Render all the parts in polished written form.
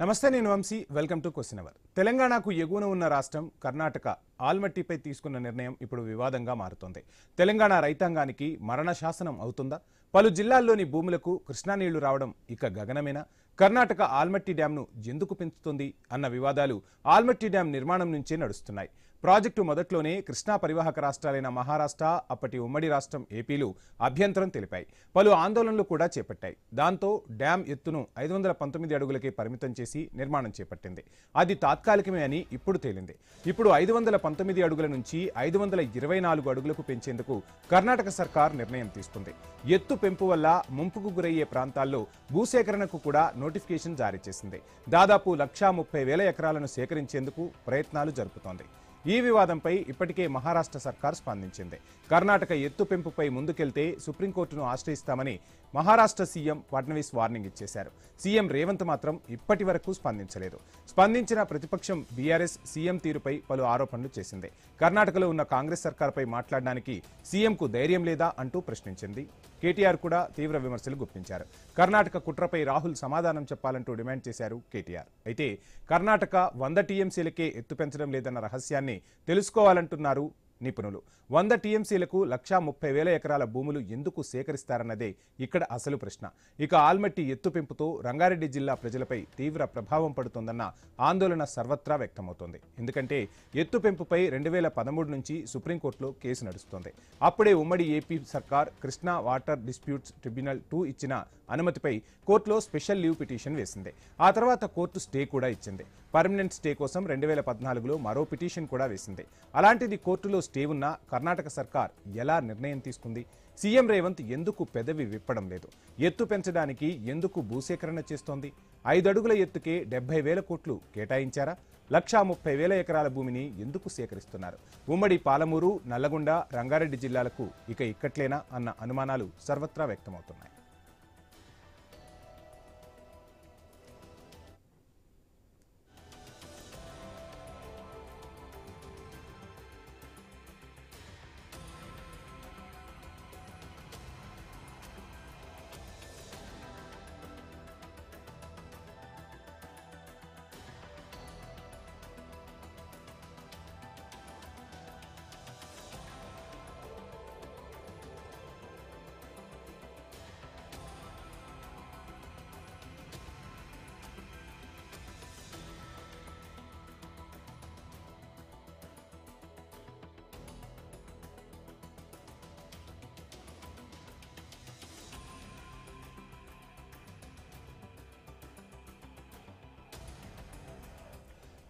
నమస్తే నేను Vamshi welcome to question hour తెలంగాణకు ఎగువన ఉన్న రాష్ట్రం కర్ణాటక ఆల్మట్టిపై తీసుకున్న నిర్ణయం ఇప్పుడు వివాదంగా మారుతోంది. తెలంగాణ రైతాంగానికి మరణ శాసనం అవుతుందా? పలు జిల్లాల్లోని భూములకు కృష్ణా నీళ్లు రావడం ఇక గగనమేనా? కర్ణాటక ఆల్మట్టి డ్యాంను ఎందుకు పెంచుతుంది అన్న వివాదాలు ఆల్మట్టి డ్యాం నిర్మాణం నుంచే నడుస్తున్నాయి. ప్రాజెక్టు మొదట్లోనే కృష్ణా పరివాహక రాష్ట్రాలైన మహారాష్ట్ర, అప్పటి ఉమ్మడి రాష్ట్రం ఏపీలు అభ్యంతరం తెలిపాయి. పలు ఆందోళనలు కూడా చేపట్టాయి. దాంతో డ్యాం ఎత్తును 519 అడుగులకే పరిమితం చేసి నిర్మాణం చేపట్టింది. అది తాత్కాలికమే అని ఇప్పుడు తేలింది. ఇప్పుడు 519 అడుగుల నుంచి 524 అడుగులకు పెంచేందుకు కర్ణాటక సర్కార్ నిర్ణయం తీసుకుంది. ఎత్తు పెంపు వల్ల ముంపుకు గురయ్యే ప్రాంతాల్లో భూసేకరణకు కూడా నోటిఫికేషన్ జారీ చేసింది. దాదాపు 130,000 ఎకరాలను సేకరించేందుకు ప్రయత్నాలు జరుపుతోంది. ఈ వివాదంపై ఇప్పటికే మహారాష్ట్ర సర్కార్ స్పందించింది. కర్ణాటక ఎత్తు పెంపుపై ముందుకెళ్తే సుప్రీంకోర్టును ఆశ్రయిస్తామని మహారాష్ట్ర సీఎం ఫడ్నవీస్ వార్నింగ్ ఇచ్చేశారు. సీఎం రేవంత్ మాత్రం ఇప్పటి వరకు స్పందించలేదు. స్పందించిన ప్రతిపక్షం బీఆర్ఎస్ సీఎం తీరుపై పలు ఆరోపణలు చేసింది. కర్ణాటకలో ఉన్న కాంగ్రెస్ సర్కార్పై మాట్లాడడానికి సీఎంకు ధైర్యం లేదా అంటూ ప్రశ్నించింది. కేటీఆర్ కూడా తీవ్ర విమర్శలు గుప్పించారు. కర్ణాటక కుట్రపై రాహుల్ సమాధానం చెప్పాలంటూ డిమాండ్ చేశారు కేటీఆర్. అయితే కర్ణాటక 100 టీఎంసీలకే ఎత్తు పెంచడం లేదన్న రహస్యాన్ని తెలుసుకోవాలంటున్నారు నిపుణులు. 100 టీఎంసీలకు 130,000 ఎకరాల భూములు ఎందుకు సేకరిస్తారన్నదే ఇక్కడ అసలు ప్రశ్న. ఇక ఆల్మట్టి ఎత్తు పెంపుతో రంగారెడ్డి జిల్లా ప్రజలపై తీవ్ర ప్రభావం పడుతోందన్న ఆందోళన సర్వత్రా వ్యక్తమవుతోంది. ఎందుకంటే ఎత్తు పెంపుపై 2013 నుంచి సుప్రీంకోర్టులో కేసు నడుస్తోంది. అప్పుడే ఉమ్మడి ఏపీ సర్కార్ కృష్ణా వాటర్ డిస్ప్యూట్స్ ట్రిబ్యునల్ 2 ఇచ్చిన అనుమతిపై కోర్టులో స్పెషల్ లీవ్ పిటిషన్ వేసింది. ఆ తర్వాత కోర్టు స్టే కూడా ఇచ్చింది. పర్మనెంట్ స్టే కోసం 2014లో మరో పిటిషన్ కూడా వేసింది. అలాంటిది కోర్టులో స్టే ఉన్న కర్ణాటక సర్కార్ ఎలా నిర్ణయం తీసుకుంది? సీఎం రేవంత్ ఎందుకు పెదవి విప్పడం లేదు? ఎత్తు పెంచడానికి ఎందుకు భూసేకరణ చేస్తోంది? 5 అడుగుల ఎత్తుకే 70,000 కోట్లు కేటాయించారా? 130,000 ఎకరాల భూమిని ఎందుకు సేకరిస్తున్నారు? ఉమ్మడి పాలమూరు, నల్లగొండ, రంగారెడ్డి జిల్లాలకు ఇక ఇక్కట్లేనా అన్న అనుమానాలు సర్వత్రా వ్యక్తమవుతున్నాయి.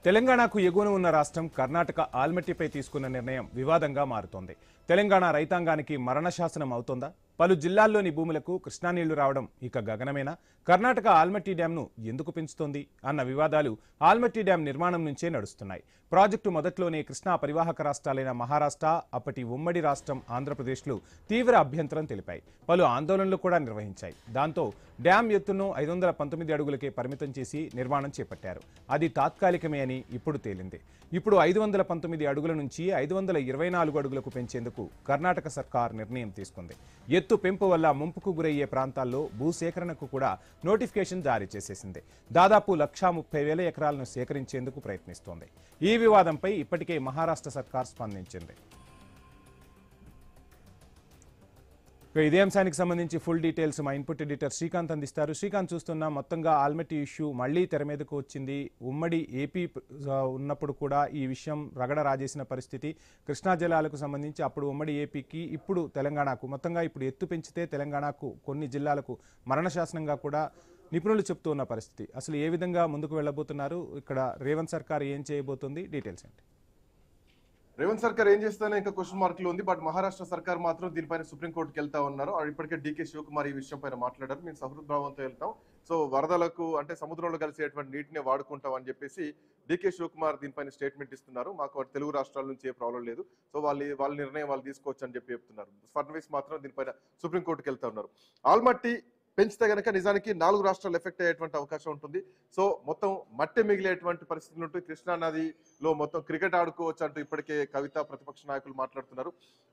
తెలంగాణకు ఎగువన ఉన్న రాష్ట్రం కర్ణాటక ఆల్మట్టిపై తీసుకున్న నిర్ణయం వివాదంగా మారుతోంది. తెలంగాణ రైతాంగానికి మరణ శాసనం అవుతోందా? పలు జిల్లాల్లోని భూములకు కృష్ణా నీళ్లు రావడం ఇక గగనమేనా? కర్ణాటక ఆల్మట్టి డ్యాంను ఎందుకు పెంచుతోంది అన్న వివాదాలు ఆల్మట్టి డ్యాం నిర్మాణం నుంచే నడుస్తున్నాయి. ప్రాజెక్టు మొదట్లోనే కృష్ణా పరివాహక రాష్ట్రాలైన మహారాష్ట్ర, అప్పటి ఉమ్మడి రాష్ట్రం ఆంధ్రప్రదేశ్లు తీవ్ర అభ్యంతరం తెలిపాయి. పలు ఆందోళనలు కూడా నిర్వహించాయి. దాంతో డ్యాం ఎత్తును 519 అడుగులకే పరిమితం చేసి నిర్మాణం చేపట్టారు. అది తాత్కాలికమే అని ఇప్పుడు తేలింది. ఇప్పుడు 519 అడుగుల నుంచి 524 అడుగులకు పెంచేందుకు కర్ణాటక సర్కార్ నిర్ణయం తీసుకుంది. ఎత్తు పెంపు వల్ల ముంపుకు గురయ్యే ప్రాంతాల్లో భూసేకరణకు కూడా నోటిఫికేషన్ జారీ చేసేసింది. దాదాపు 130,000 ఎకరాలను సేకరించేందుకు ప్రయత్నిస్తోంది. ఈ వివాదంపై ఇప్పటికే మహారాష్ట్ర సర్కార్ స్పందించింది. ఇదే అంశానికి సంబంధించి ఫుల్ డీటెయిల్స్ మా ఇన్పుట్ ఎడిటర్ శ్రీకాంత్ అందిస్తారు. శ్రీకాంత్, చూస్తున్నా మొత్తంగా ఆల్మట్టి ఇష్యూ మళ్లీ తెర మీదకు వచ్చింది. ఉమ్మడి ఏపీ ఉన్నప్పుడు కూడా ఈ విషయం రగడ రాజేసిన పరిస్థితి. కృష్ణా జలాలకు సంబంధించి అప్పుడు ఉమ్మడి ఏపీకి, ఇప్పుడు తెలంగాణకు, మొత్తంగా ఇప్పుడు ఎత్తు పెంచితే తెలంగాణకు కొన్ని జిల్లాలకు మరణశాసనంగా కూడా నిపుణులు చెప్తూ ఉన్న పరిస్థితి. అసలు ఏ విధంగా ముందుకు వెళ్ళబోతున్నారు? ఇక్కడ రేవంత్ సర్కార్ ఏం చేయబోతుంది? డీటెయిల్స్ ఏంటి? రేవంత్ సర్కార్ ఏం చేస్తానో ఇంకా క్వశ్చన్ మార్క్ లో ఉంది. బట్ మహారాష్ట్ర సర్కార్ మాత్రం దీనిపైన సుప్రీంకోర్టుకి వెళ్తా ఉన్నారు. ఇప్పటికే డీకే శివకుమార్ ఈ విషయం పైన మాట్లాడారు. మేము సహృద్భావంతో వెళ్తాం, సో వరదలకు అంటే సముద్రంలో కలిసేటువంటి నీటిని వాడుకుంటాం అని చెప్పేసి డీకే శివకుమార్ దీనిపైన స్టేట్మెంట్ ఇస్తున్నారు. మాకు తెలుగు రాష్ట్రాల నుంచి ఏ ప్రాబ్లం లేదు, సో వాళ్ళ నిర్ణయం వాళ్ళు తీసుకోవచ్చు అని చెప్పి చెప్తున్నారు. ఫడ్నవీస్ మాత్రం దీనిపైన సుప్రీంకోర్టుకి వెళ్తా ఉన్నారు. ఆల్మట్టి పెంచితే గనక నిజానికి 4 రాష్ట్రాలు ఎఫెక్ట్ అయ్యేటువంటి అవకాశం ఉంటుంది. సో మొత్తం మట్టి మిగిలేటువంటి పరిస్థితులు ఉంటాయి. కృష్ణా నదిలో మొత్తం క్రికెట్ ఆడుకోవచ్చు అంటూ ఇప్పటికే కవిత ప్రతిపక్ష నాయకులు మాట్లాడుతున్నారు.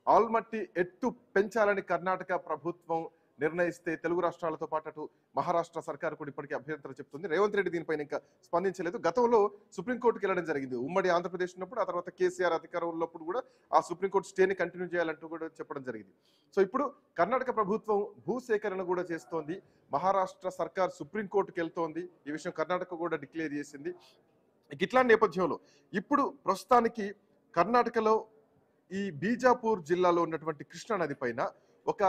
ఆల్మట్టి ఎత్తు పెంచాలని కర్ణాటక ప్రభుత్వం నిర్ణయిస్తే తెలుగు రాష్ట్రాలతో పాటు అటు మహారాష్ట్ర సర్కార్ కూడా ఇప్పటికీ అభ్యంతరం చెప్తుంది. రేవంత్ రెడ్డి దీనిపైన ఇంకా స్పందించలేదు. గతంలో సుప్రీంకోర్టుకి వెళ్ళడం జరిగింది. ఉమ్మడి ఆంధ్రప్రదేశ్ ఉన్నప్పుడు, ఆ తర్వాత కేసీఆర్ అధికారంలో ఉన్నప్పుడు కూడా ఆ సుప్రీంకోర్టు స్టేని కంటిన్యూ చేయాలంటూ కూడా చెప్పడం జరిగింది. సో ఇప్పుడు కర్ణాటక ప్రభుత్వం భూసేకరణ కూడా చేస్తోంది. మహారాష్ట్ర సర్కార్ సుప్రీంకోర్టుకి వెళ్తోంది. ఈ విషయం కర్ణాటక కూడా డిక్లేర్ చేసింది. ఇట్లాంటి నేపథ్యంలో ఇప్పుడు ప్రస్తుతానికి కర్ణాటకలో ఈ బీజాపూర్ జిల్లాలో ఉన్నటువంటి కృష్ణా నది పైన ఒక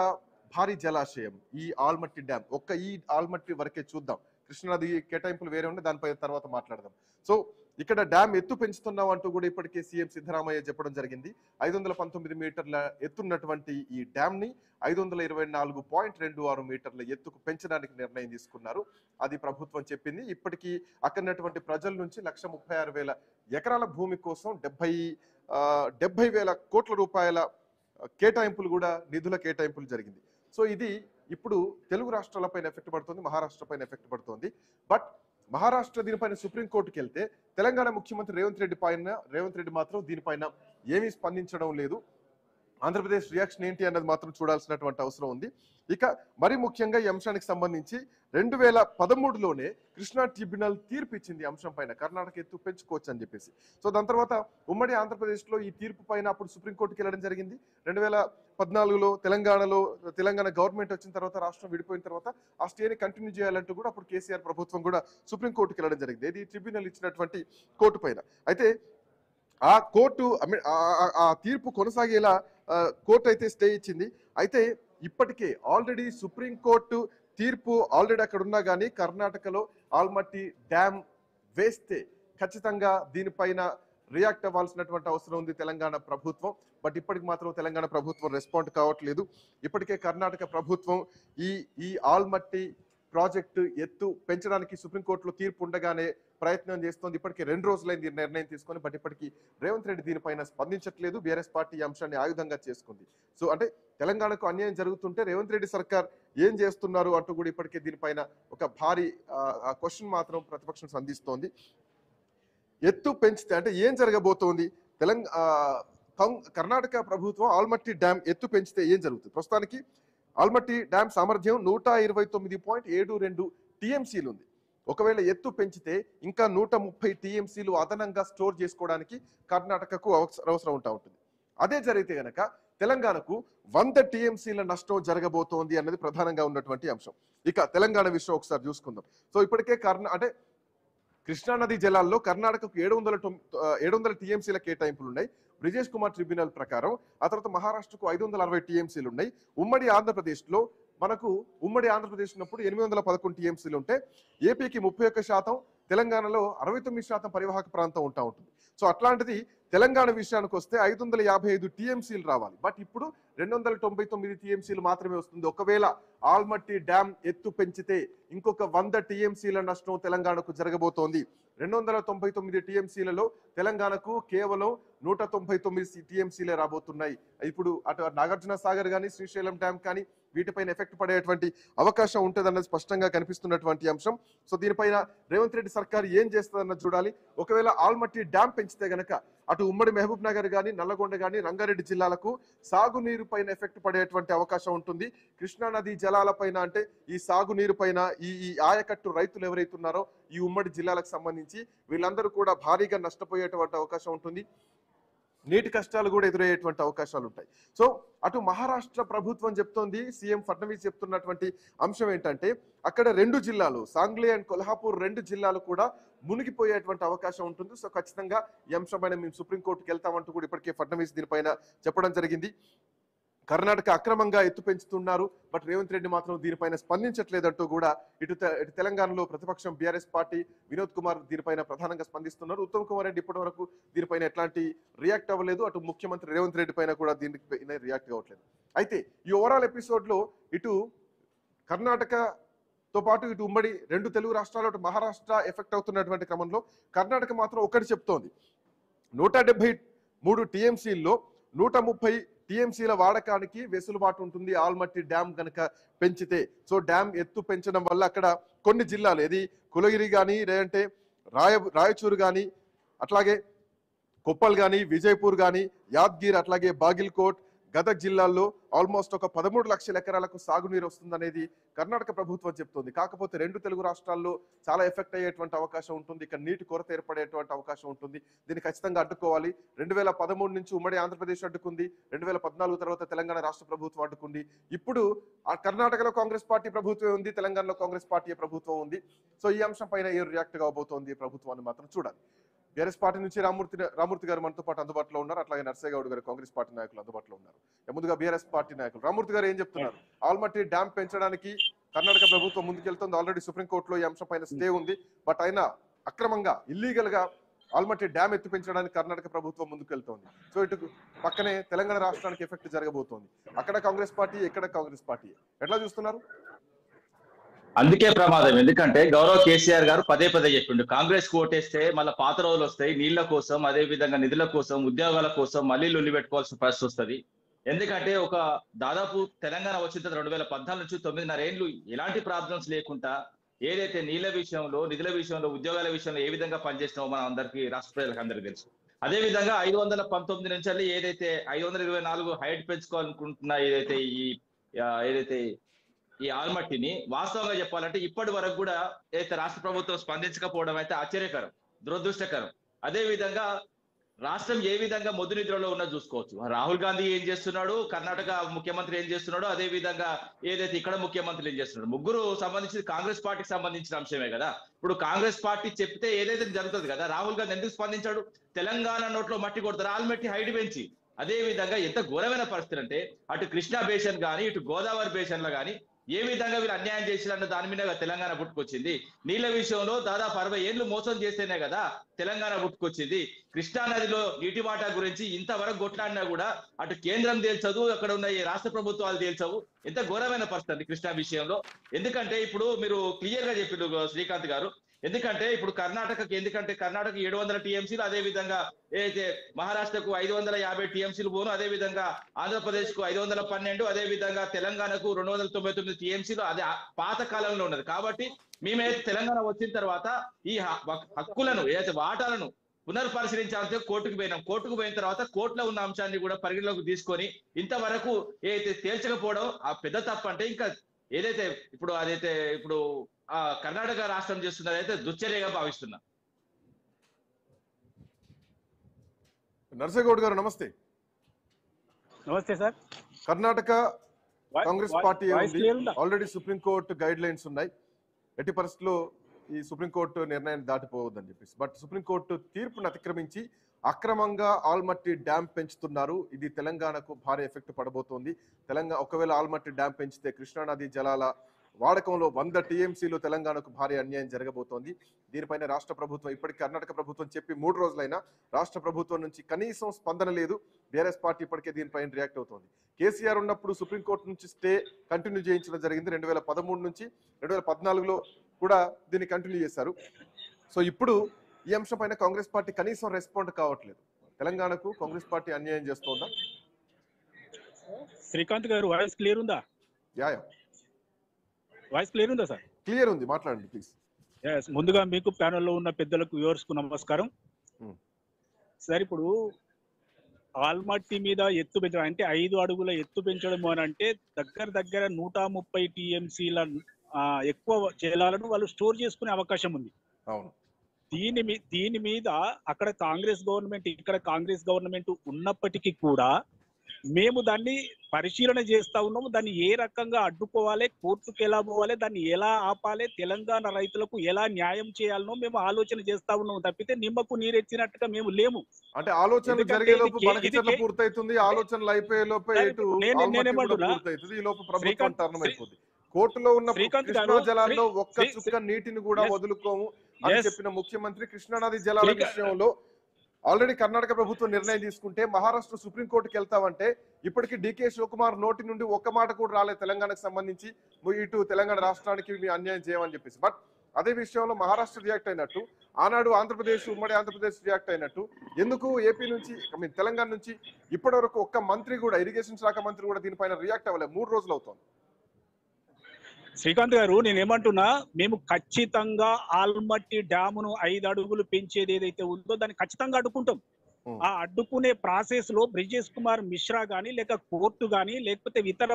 భారీ జలాశయం, ఈ ఆల్మట్టి డ్యామ్, ఈ ఆల్మట్టి వరకే చూద్దాం. కృష్ణానది కేటాయింపులు వేరే ఉండే, దానిపై తర్వాత మాట్లాడదాం. సో ఇక్కడ డ్యామ్ ఎత్తు పెంచుతున్నాం అంటూ కూడా ఇప్పటికే సీఎం సిద్ధరామయ్య చెప్పడం జరిగింది. 519 మీటర్ల ఎత్తున్నటువంటి ఈ డ్యామ్ ని 524.26 మీటర్ల ఎత్తుకు పెంచడానికి నిర్ణయం తీసుకున్నారు. అది ప్రభుత్వం చెప్పింది. ఇప్పటికీ అక్కడటువంటి ప్రజల నుంచి 1,36,000 ఎకరాల భూమి కోసం 70,000 కోట్ల రూపాయల కేటాయింపులు కూడా, నిధుల కేటాయింపులు జరిగింది. సో ఇది ఇప్పుడు తెలుగు రాష్ట్రాలపైన ఎఫెక్ట్ పడుతుంది, మహారాష్ట్ర పైన ఎఫెక్ట్ పడుతుంది. బట్ మహారాష్ట్ర దీనిపైన సుప్రీంకోర్టుకి వెళ్తే తెలంగాణ ముఖ్యమంత్రి రేవంత్ రెడ్డి మాత్రం దీనిపైన ఏమీ స్పందించడం లేదు. ఆంధ్రప్రదేశ్ రియాక్షన్ ఏంటి అన్నది మాత్రం చూడాల్సినటువంటి అవసరం ఉంది. ఇక మరి ముఖ్యంగా ఈ అంశానికి సంబంధించి 2013లోనే కృష్ణా ట్రిబ్యునల్ తీర్పు ఇచ్చింది అంశం పైన, కర్ణాటక ఎత్తు పెంచుకోవచ్చు అని చెప్పేసి. సో దాని తర్వాత ఉమ్మడి ఆంధ్రప్రదేశ్లో ఈ తీర్పు పైన అప్పుడు సుప్రీంకోర్టుకి వెళ్ళడం జరిగింది. 2014లో తెలంగాణ గవర్నమెంట్ వచ్చిన తర్వాత, రాష్ట్రం విడిపోయిన తర్వాత ఆ స్టేని కంటిన్యూ చేయాలంటూ కూడా అప్పుడు కేసీఆర్ ప్రభుత్వం కూడా సుప్రీంకోర్టుకి వెళ్ళడం జరిగింది. ఇది ట్రిబ్యునల్ ఇచ్చినటువంటి కోర్టు పైన. అయితే ఆ కోర్టు ఆ తీర్పు కొనసాగేలా కోర్టు అయితే స్టే ఇచ్చింది. అయితే ఇప్పటికే ఆల్రెడీ సుప్రీంకోర్టు తీర్పు ఆల్రెడీ అక్కడ ఉన్నా కానీ కర్ణాటకలో ఆల్మట్టి డ్యామ్ వేస్తే ఖచ్చితంగా దీనిపైన రియాక్ట్ అవ్వాల్సినటువంటి అవసరం ఉంది తెలంగాణ ప్రభుత్వం. బట్ ఇప్పటికి మాత్రం తెలంగాణ ప్రభుత్వం రెస్పాండ్ కావట్లేదు. ఇప్పటికే కర్ణాటక ప్రభుత్వం ఈ ఆల్మట్టి ప్రాజెక్టు ఎత్తు పెంచడానికి సుప్రీంకోర్టులో తీర్పు ఉండగానే ప్రయత్నం చేస్తోంది. ఇప్పటికీ 2 రోజులైంది నిర్ణయం తీసుకొని. బట్ ఇప్పటికీ రేవంత్ రెడ్డి దీనిపైన స్పందించట్లేదు. బీఆర్ఎస్ పార్టీ ఈ అంశాన్ని ఆయుధంగా చేసుకుంది. సో అంటే తెలంగాణకు అన్యాయం జరుగుతుంటే రేవంత్ రెడ్డి సర్కార్ ఏం చేస్తున్నారు అంటూ కూడా ఇప్పటికే దీనిపైన ఒక భారీ క్వశ్చన్ మాత్రం ప్రతిపక్షం సంధిస్తోంది. ఎత్తు పెంచితే అంటే ఏం జరగబోతోంది? కర్ణాటక ప్రభుత్వం ఆల్మట్టి డ్యామ్ ఎత్తు పెంచితే ఏం జరుగుతుంది? ప్రస్తుతానికి ఆల్మట్టి డ్యామ్ సామర్థ్యం 129.72 టీఎంసీలు ఉంది. ఒకవేళ ఎత్తు పెంచితే ఇంకా 130 టీఎంసీలు అదనంగా స్టోర్ చేసుకోవడానికి కర్ణాటకకు అవసరం ఉంటుంది. అదే జరిగితే గనక తెలంగాణకు 100 టీఎంసీల నష్టం జరగబోతోంది అన్నది ప్రధానంగా ఉన్నటువంటి అంశం. ఇక తెలంగాణ విషయం ఒకసారి చూసుకుందాం. సో ఇప్పటికే కృష్ణానది జలాల్లో కర్ణాటకకు 700 టీఎంసీల కేటాయింపులు ఉన్నాయి బ్రిజేష్ కుమార్ ట్రిబ్యునల్ ప్రకారం. ఆ తర్వాత మహారాష్ట్రకు 560 టీఎంసీలు ఉన్నాయి. ఉమ్మడి ఆంధ్రప్రదేశ్లో ఉమ్మడి ఆంధ్రప్రదేశ్ ఉన్నప్పుడు 811 టీఎంసీలు ఉంటే ఏపీకి 31%, తెలంగాణలో 69% పరివాహక ప్రాంతం ఉంటుంది. సో అట్లాంటిది తెలంగాణ విషయానికి వస్తే 555 టీఎంసీలు రావాలి. బట్ ఇప్పుడు 299 టీఎంసీలు మాత్రమే వస్తుంది. ఒకవేళ ఆల్మట్టి డ్యామ్ ఎత్తు పెంచితే ఇంకొక 100 టీఎంసీల నష్టం తెలంగాణకు జరగబోతోంది. 299 టీఎంసీలలో తెలంగాణకు కేవలం 199 టీఎంసీలే రాబోతున్నాయి. ఇప్పుడు అటు నాగార్జున సాగర్ కానీ, శ్రీశైలం డ్యామ్ కానీ వీటిపైన ఎఫెక్ట్ పడేటువంటి అవకాశం ఉంటుందన్నది స్పష్టంగా కనిపిస్తున్నటువంటి అంశం. సో దీనిపైన రేవంత్ రెడ్డి సర్కార్ ఏం చేస్తుందన్నది చూడాలి. ఒకవేళ ఆల్మట్టి డ్యామ్ పెంచితే గనక అటు ఉమ్మడి మహబూబ్ నగర్ కానీ, నల్లగొండ కానీ, రంగారెడ్డి జిల్లాలకు సాగునీరు పైన ఎఫెక్ట్ పడేటువంటి అవకాశం ఉంటుంది. కృష్ణానది జలాల పైన అంటే ఈ సాగునీరు పైన ఈ ఆయకట్టు రైతులు ఎవరైతే ఉన్నారో ఈ ఉమ్మడి జిల్లాలకు సంబంధించి వీళ్ళందరూ కూడా భారీగా నష్టపోయేటువంటి అవకాశం ఉంటుంది. నీటి కష్టాలు కూడా ఎదురయ్యేటువంటి అవకాశాలు ఉంటాయి. సో అటు మహారాష్ట్ర ప్రభుత్వం చెప్తోంది, సీఎం ఫడ్నవీస్ చెప్తున్నటువంటి అంశం ఏంటంటే అక్కడ 2 జిల్లాలు, సాంగ్లీ అండ్ కొల్హాపూర్ 2 జిల్లాలు కూడా మునిగిపోయేటువంటి అవకాశం ఉంటుంది. సో ఖచ్చితంగా ఈ అంశమైన మేము సుప్రీంకోర్టుకి వెళ్తామంటూ కూడా ఇప్పటికే ఫడ్నవీస్ దీనిపైన చెప్పడం జరిగింది. కర్ణాటక అక్రమంగా ఎత్తు పెంచుతున్నారు, బట్ రేవంత్ రెడ్డి మాత్రం దీనిపైన స్పందించట్లేదంటూ కూడా ఇటు తెలంగాణలో ప్రతిపక్షం బీఆర్ఎస్ పార్టీ వినోద్ కుమార్ దీనిపైన ప్రధానంగా స్పందిస్తున్నారు. ఉత్తమ్ కుమార్ రెడ్డి ఇప్పటి వరకు దీనిపైన ఎట్లాంటి రియాక్ట్ అవ్వలేదు. అటు ముఖ్యమంత్రి రేవంత్ రెడ్డి పైన కూడా దీనిపైన రియాక్ట్ అవ్వట్లేదు. అయితే ఈ ఓవరాల్ ఎపిసోడ్ లో ఇటు కర్ణాటకతో పాటు ఇటు ఉమ్మడి 2 తెలుగు రాష్ట్రాలు, అటు మహారాష్ట్ర ఎఫెక్ట్ అవుతున్నటువంటి క్రమంలో కర్ణాటక మాత్రం ఒకటి చెప్తోంది, 173 టీఎంసీల్లో 130 టీఎంసీల వాడకానికి వెసులుబాటు ఉంటుంది ఆల్మట్టి డ్యామ్ కనుక పెంచితే. సో డ్యామ్ ఎత్తు పెంచడం వల్ల అక్కడ కొన్ని జిల్లాలు, ఏది కులగిరి కానీ, లేదంటే రాయచూరు కానీ, అట్లాగే కొప్పల్ కానీ, విజయపూర్ కానీ, యాద్గిర్, అట్లాగే బాగిల్కోట్, గదగ్ జిల్లాల్లో ఆల్మోస్ట్ ఒక 13 లక్షల ఎకరాలకు సాగునీరు వస్తుందనేది కర్ణాటక ప్రభుత్వం చెప్తోంది. కాకపోతే 2 తెలుగు రాష్ట్రాల్లో చాలా ఎఫెక్ట్ అయ్యేటువంటి అవకాశం ఉంటుంది. ఇక్కడ నీటి కొరత ఏర్పడేటువంటి అవకాశం ఉంటుంది. దీన్ని ఖచ్చితంగా అడ్డుకోవాలి. 2013 నుంచి ఉమ్మడి ఆంధ్రప్రదేశ్ అడ్డుకుంది. 2014 తర్వాత తెలంగాణ రాష్ట్ర ప్రభుత్వం అడ్డుకుంది. ఇప్పుడు ఆ కర్ణాటకలో కాంగ్రెస్ పార్టీ ప్రభుత్వం ఉంది, తెలంగాణలో కాంగ్రెస్ పార్టీ ప్రభుత్వం ఉంది. సో ఈ అంశం పైన ఏ రియాక్ట్ కాబోతోంది ప్రభుత్వాన్ని మాత్రం చూడాలి. బీఆర్ఎస్ పార్టీ నుంచి రామూర్తి గారు మనతో పాటు అందుబాటులో ఉన్నారు. అట్లాగే నర్సయ్య గౌడ్ గారు కాంగ్రెస్ పార్టీ నాయకులు అందుబాటులో ఉన్నారు. ముందుగా బీఆర్ఎస్ పార్టీ నాయకులు రామూర్తి గారు ఏం చెప్తున్నారు? ఆల్మట్టి డ్యామ్ పెంచడానికి కర్ణాటక ప్రభుత్వం ముందుకెళ్తుంది. ఆల్రెడీ సుప్రీంకోర్టులో ఈ అంశం పైన స్టే ఉంది. బట్ అయినా అక్రమంగా ఇల్లీగల్ గా ఆల్మట్టి డ్యామ్ ఎత్తి పెంచడానికి కర్ణాటక ప్రభుత్వం ముందుకెళ్తోంది. సో ఇటు పక్కనే తెలంగాణ రాష్ట్రానికి ఎఫెక్ట్ జరగబోతోంది. అక్కడ కాంగ్రెస్ పార్టీ, ఇక్కడ కాంగ్రెస్ పార్టీ, ఎట్లా చూస్తున్నారు? అందుకే ప్రమాదం. ఎందుకంటే గౌరవ్ కేసీఆర్ గారు పదే పదే చెప్పిండు, కాంగ్రెస్ కు ఓటేస్తే మళ్ళీ పాత రోజులు వస్తాయి, నీళ్ల కోసం, అదే విధంగా నిధుల కోసం, ఉద్యోగాల కోసం మళ్ళీ లొల్లి పెట్టుకోవాల్సిన పరిస్థితి వస్తుంది. ఎందుకంటే ఒక దాదాపు తెలంగాణ వచ్చిన 2014 నుంచి 9.5 ఏళ్ళు ఎలాంటి ప్రాబ్లమ్స్ లేకుండా ఏదైతే నీళ్ల విషయంలో, నిధుల విషయంలో, ఉద్యోగాల విషయంలో ఏ విధంగా పనిచేసినామో మనం అందరికీ, రాష్ట్ర ప్రజలకు అందరికీ తెలుసు. అదే విధంగా 519 నుంచి ఏదైతే 524 హైట్ పెంచుకోవాలనుకుంటున్నా ఏదైతే ఈ ఆల్మట్టిని వాస్తవంగా చెప్పాలంటే ఇప్పటి వరకు కూడా ఏదైతే రాష్ట్ర ప్రభుత్వం స్పందించకపోవడం అయితే ఆశ్చర్యకరం, దురదృష్టకరం. అదే విధంగా రాష్ట్రం ఏ విధంగా మొద్దు నిద్రలో ఉన్నా చూసుకోవచ్చు. రాహుల్ గాంధీ ఏం చేస్తున్నాడు, కర్ణాటక ముఖ్యమంత్రి ఏం చేస్తున్నాడు, అదే విధంగా ఏదైతే ఇక్కడ ముఖ్యమంత్రి ఏం చేస్తున్నాడు, ముగ్గురు సంబంధించి కాంగ్రెస్ పార్టీకి సంబంధించిన అంశమే కదా. ఇప్పుడు కాంగ్రెస్ పార్టీ చెప్తే ఏదైతే జరుగుతుంది కదా. రాహుల్ గాంధీ ఎందుకు స్పందించాడు? తెలంగాణ నోట్లో మట్టి కొడతారు, ఆల్మట్టి హైట్ పెంచి. అదే విధంగా ఎంత ఘోరమైన పరిస్థితి అంటే అటు కృష్ణా బేసిన్ కానీ, ఇటు గోదావరి బేసిన్లో కానీ ఏ విధంగా వీళ్ళు అన్యాయం చేసిరన్న దాని మీద తెలంగాణ పుట్టుకొచ్చింది. నీళ్ల విషయంలో దాదాపు 60 ఏళ్లు మోసం చేస్తేనే కదా తెలంగాణ పుట్టుకొచ్చింది. కృష్ణా నదిలో నీటి వాటా గురించి ఇంతవరకు కొట్లాడినా కూడా అటు కేంద్రం తేల్చదు, అక్కడ ఉన్న ఈ రాష్ట్ర ప్రభుత్వాలు తేల్చవు. ఎంత ఘోరమైన పరిస్థితి కృష్ణా విషయంలో. ఎందుకంటే ఇప్పుడు మీరు క్లియర్ గా చెప్పారు శ్రీకాంత్ గారు. ఎందుకంటే ఇప్పుడు కర్ణాటకకి 700 టీఎంసీలు, అదే విధంగా ఏదైతే మహారాష్ట్రకు 550 టీఎంసీలు పోను, అదే విధంగా ఆంధ్రప్రదేశ్ కు 512, అదే విధంగా తెలంగాణకు 299 టీఎంసీలు. అదే పాత కాలంలో ఉన్నది. కాబట్టి మేమైతే తెలంగాణ వచ్చిన తర్వాత ఈ హక్కులను, ఏదైతే వాటాలను పునర్పరిశీలించాలంటే కోర్టుకు పోయినాం. కోర్టుకు పోయిన తర్వాత కోర్టులో ఉన్న అంశాన్ని కూడా పరిగణలోకి తీసుకొని ఇంతవరకు ఏదైతే తేల్చకపోవడం ఆ పెద్ద తప్పు. అంటే ఇంకా ఏదైతే ఇప్పుడు కర్ణాటక రాష్ట్రం చేస్తున్నది అయితే దుశ్చర్యగా భావిస్తున్నా. నర్సయ్య గౌడ్ గారు నమస్తే. నమస్తే sir. Karnataka Congress party already supreme court guide lines ఉన్నాయి. ఎట్టి పరిస్థితుల్లో ఈ సుప్రీంకోర్టు నిర్ణయాన్ని దాటిపోవద్దని చెప్పేసి. బట్ సుప్రీంకోర్టు తీర్పును అతిక్రమించి అక్రమంగా ఆల్మట్టి డ్యామ్ పెంచుతున్నారు. ఇది తెలంగాణకు భారీ ఎఫెక్ట్ పడబోతోంది. ఒకవేళ ఆల్మట్టి డ్యామ్ పెంచితే కృష్ణానది జలాల వాడకంలో 100 టీఎంసీలు తెలంగాణకు భారీ అన్యాయం జరగబోతోంది. దీనిపైన రాష్ట్ర ప్రభుత్వం, ఇప్పటికీ కర్ణాటక ప్రభుత్వం చెప్పి 3 రోజులైనా రాష్ట్ర ప్రభుత్వం నుంచి కనీసం స్పందన లేదు. బీఆర్ఎస్ పార్టీ ఇప్పటికే దీనిపైన రియాక్ట్ అవుతోంది. కేసీఆర్ ఉన్నప్పుడు సుప్రీంకోర్టు నుంచి స్టే కంటిన్యూ చేయించడం జరిగింది. 2013 నుంచి 2014లో కూడా దీన్ని కంటిన్యూ చేశారు. సో ఇప్పుడు ఈ అంశం పైన కాంగ్రెస్ పార్టీ కనీసం రెస్పాండ్ కావట్లేదు. తెలంగాణకు కాంగ్రెస్ పార్టీ అన్యాయం చేస్తోందా? శ్రీకాంత్ గారు వాయిస్ క్లియర్ ఉందా? వాయిస్ క్లియర్ ఉందా సార్? క్లియర్ ఉంది, మాట్లాడండి ప్లీజ్. ముందుగా మీకు ప్యానెల్లో ఉన్న పెద్దలకు, వ్యూవర్స్ కు నమస్కారం. సార్, ఇప్పుడు ఆల్మట్టి మీద ఎత్తు పెంచడం అంటే 5 అడుగుల ఎత్తు పెంచడం అని అంటే దగ్గర 130 టీఎంసీల ఎక్కువ జలాలను వాళ్ళు స్టోర్ చేసుకునే అవకాశం ఉంది. దీని మీద అక్కడ కాంగ్రెస్ గవర్నమెంట్, ఇక్కడ కాంగ్రెస్ గవర్నమెంట్ ఉన్నప్పటికీ కూడా మేము దాన్ని పరిశీలన చేస్తా ఉన్నాము. దాన్ని ఏ రకంగా అడ్డుకోవాలి, కోర్టుకు ఎలా పోవాలి, దాన్ని ఎలా ఆపాలి, తెలంగాణ రైతులకు ఎలా న్యాయం చేయాలనో మేము ఆలోచన చేస్తా ఉన్నాము. తప్పితే నిమ్మకు నీరెత్తినట్టుగా మేము లేము. అంటే ఆలోచనలు జరిగే లోపు బనకచర్ల పూర్తవుతుంది, ఆలోచనలు అయిపోయే లోపే ఇటు పూర్తవుతుంది, ఈ లోపు ప్రభుత్వం టర్న్ అయిపోతుంది. కోర్టులో ఉన్న కృష్ణా జలాల్లో ఒక్క చుక్క నీటిని కూడా వదులుకోము అని చెప్పిన ముఖ్యమంత్రి కృష్ణానది జలాల విషయంలో ఆల్రెడీ కర్ణాటక ప్రభుత్వం నిర్ణయం తీసుకుంటే మహారాష్ట్ర సుప్రీంకోర్టుకి వెళ్తామంటే ఇప్పటికీ డీకే శివకుమార్ నోటి నుండి ఒక్క మాట కూడా రాలేదు తెలంగాణకు సంబంధించి ఇటు తెలంగాణ రాష్ట్రానికి అన్యాయం చేయమని చెప్పేసి. బట్ అదే విషయంలో మహారాష్ట్ర రియాక్ట్ అయినట్టు, ఆనాడు ఆంధ్రప్రదేశ్, ఉమ్మడి ఆంధ్రప్రదేశ్ రియాక్ట్ అయినట్టు, ఎందుకు ఏపీ నుంచి తెలంగాణ నుంచి ఇప్పటి వరకు ఒక్క మంత్రి కూడా, ఇరిగేషన్ శాఖ మంత్రి కూడా దీనిపైన రియాక్ట్ అవ్వలేదు? 3 రోజులు అవుతుంది. శ్రీకాంత్ గారు, నేనేమంటున్నా, మేము ఖచ్చితంగా ఆల్మట్టి డ్యామును 5 అడుగులు పెంచేది ఏదైతే ఉందో దాన్ని ఖచ్చితంగా అడ్డుకుంటాం. ఆ అడ్డుకునే ప్రాసెస్ లో బ్రిజేష్ కుమార్ మిశ్రా గానీ లేక కోర్టు గానీ లేకపోతే ఇతర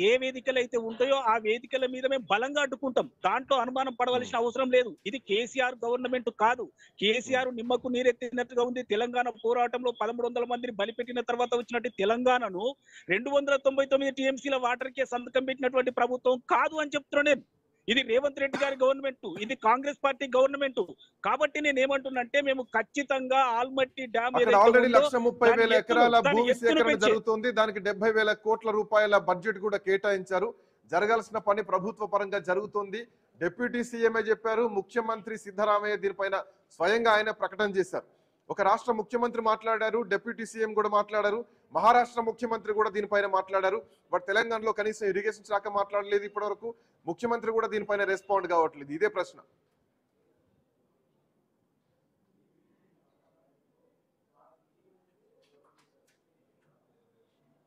ఏ వేదికలు అయితే ఉంటాయో ఆ వేదికల మీద మేము బలంగా అడ్డుకుంటాం. దాంట్లో అనుమానం పడవలసిన అవసరం లేదు. ఇది కేసీఆర్ గవర్నమెంట్ కాదు. కేసీఆర్ నిమ్మకు నీరెత్తినట్టుగా ఉంది. తెలంగాణ పోరాటంలో 1300 మందిని బలిపెట్టిన తర్వాత వచ్చినట్టు తెలంగాణను 299 టీఎంసీల వాటర్ కే సంతకం పెట్టినటువంటి ప్రభుత్వం కాదు అని చెప్తున్నాను నేను. ఇది రేవంత్ రెడ్డి గారి గవర్నమెంట్, ఇది కాంగ్రెస్ పార్టీ గవర్నమెంట్. కాబట్టి నేను ఏమంటున్నంటే మేము ఖచ్చితంగా ఆల్మట్టి డ్యామ్ ఆల్రెడీ 1,30,000 ఎకరాల భూమి సేకరణ జరుగుతుంది. దానికి 70,000 కోట్ల రూపాయల బడ్జెట్ కూడా కేటాయించారు. జరగాల్సిన పని ప్రభుత్వ పరంగా జరుగుతుంది. డిప్యూటీ సీఎంఏ చెప్పారు, ముఖ్యమంత్రి సిద్ధరామయ్య దీనిపైన స్వయంగా ఆయన ప్రకటన చేశారు. ఒక రాష్ట్ర ముఖ్యమంత్రి మాట్లాడారు, డిప్యూటీ సీఎం కూడా మాట్లాడారు, మహారాష్ట్ర ముఖ్యమంత్రి కూడా దీనిపైన మాట్లాడారు. బట్ తెలంగాణలో కనీసం ఇరిగేషన్ శాఖ మాట్లాడలేదు ఇప్పటి వరకు. ముఖ్యమంత్రి కూడా దీనిపైన రెస్పాండ్ కావట్లేదు. ఇదే ప్రశ్న.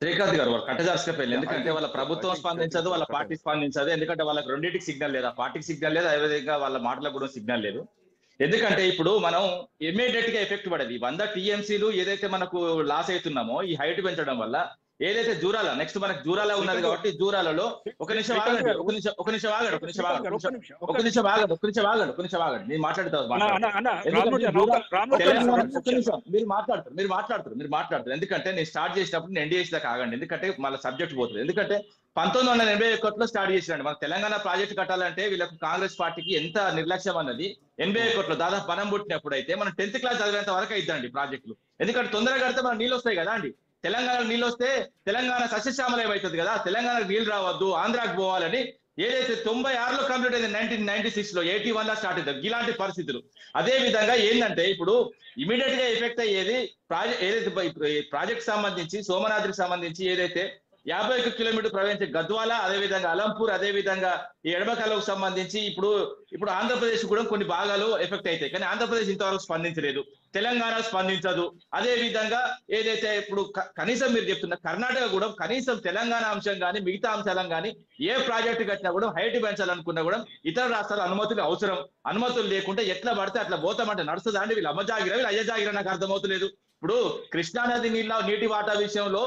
శ్రీకాంత్ గారు వాళ్ళు కట్టజార్చుకపోయింది. ఎందుకంటే వాళ్ళ ప్రభుత్వం స్పందించదు, వాళ్ళ పార్టీ స్పందించదు. ఎందుకంటే వాళ్ళకి రెండింటికి సిగ్నల్ లేదు. ఆ పార్టీకి సిగ్నల్ లేదు, అదేవిధంగా వాళ్ళ మాటలకు కూడా సిగ్నల్ లేదు. ఎందుకంటే ఇప్పుడు మనం ఇమ్మీడియట్ గా ఎఫెక్ట్ పడేది 100 టీఎంసీలు ఏదైతే మనకు లాస్ అవుతున్నామో ఈ హైట్ పెంచడం వల్ల. ఏదైతే జూరాల నెక్స్ట్ మనకు జూరాల ఉన్నది కాబట్టి జూరాలలో ఒక నిమిషం ఆగండి నేను మాట్లాడుతాను. మీరు మాట్లాడతారు ఎందుకంటే నేను స్టార్ట్ చేసినప్పుడు నేను ఎండ్ చేసేదాకా ఆగండి. ఎందుకంటే మళ్ళీ సబ్జెక్ట్ పోతుంది. ఎందుకంటే 1981లో స్టార్ట్ చేసిరండి. మన తెలంగాణ ప్రాజెక్ట్ కట్టాలంటే వీళ్ళకు కాంగ్రెస్ పార్టీకి ఎంత నిర్లక్ష్యం అన్నది 81లో దాదాపు పనం పుట్టినప్పుడు అయితే మనం 10th క్లాస్ చదివేంత వరకు అయిద్దండి ప్రాజెక్టులు. ఎందుకంటే తొందరగా కడితే మనకు నీళ్ళు వస్తాయి కదా అండి. తెలంగాణకు నీళ్ళు వస్తే తెలంగాణ సస్యశ్యామలం అవుతుంది కదా. తెలంగాణకు నీళ్ళు రావద్దు, ఆంధ్రాకు పోవాలని ఏదైతే 96లో కంప్లీట్ అయింది, 1996లో 81లో స్టార్ట్ అవుతుంది. ఇలాంటి పరిస్థితులు. అదే విధంగా ఏంటంటే ఇప్పుడు ఇమీడియట్ గా ఎఫెక్ట్ అయ్యేది ఏదైతే ప్రాజెక్ట్ సంబంధించి సోమనాద్రికి సంబంధించి ఏదైతే 51 కిలోమీటర్ ప్రవహించే గద్వాల, అదేవిధంగా అలంపూర్, అదేవిధంగా ఈ ఎడమకాలకు సంబంధించి ఇప్పుడు ఆంధ్రప్రదేశ్ కూడా కొన్ని భాగాలు ఎఫెక్ట్ అవుతాయి. కానీ ఆంధ్రప్రదేశ్ ఇంతవరకు స్పందించలేదు, తెలంగాణ స్పందించదు. అదే విధంగా ఏదైతే ఇప్పుడు కనీసం మీరు చెప్తున్న కర్ణాటక కూడా కనీసం తెలంగాణ అంశం కానీ మిగతా అంశాలను కానీ ఏ ప్రాజెక్టు కట్టినా కూడా హైట్ పెంచాలనుకున్నా కూడా ఇతర రాష్ట్రాల అనుమతులు అవసరం. అనుమతులు లేకుంటే ఎట్లా పడితే అట్లా పోతామంటే నడుస్తుందా అండి? వీళ్ళు అమ్మజాగిరా వీళ్ళు అయ్యజాగిరా నాకు అర్థమవుతలేదు. ఇప్పుడు కృష్ణానది నీటి వాటా విషయంలో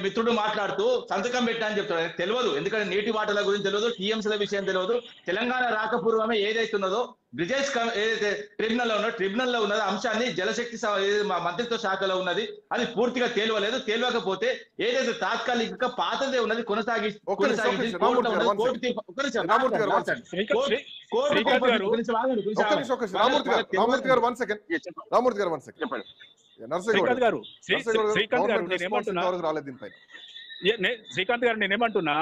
మిత్రుడు మాట్లాడుతూ సంతకం పెట్టా అని చెప్తాడు. తెలియదు, ఎందుకంటే నీటి వాటాల గురించి తెలియదు, టీఎంసీల విషయం తెలియదు. తెలంగాణ రాకపూర్వమే ఏదైతుందో బ్రిజేష్ ఏదైతే ట్రిబ్యునల్లో ఉన్నదో అంశాన్ని జలశక్తి మంత్రిత్వ శాఖలో ఉన్నది, అది పూర్తిగా తేలవలేదు. తేలవకపోతే ఏదైతే తాత్కాలిక పాతదే ఉన్నది కొనసాగి శ్రీకాంత్ గారు నేనేమంటున్నా,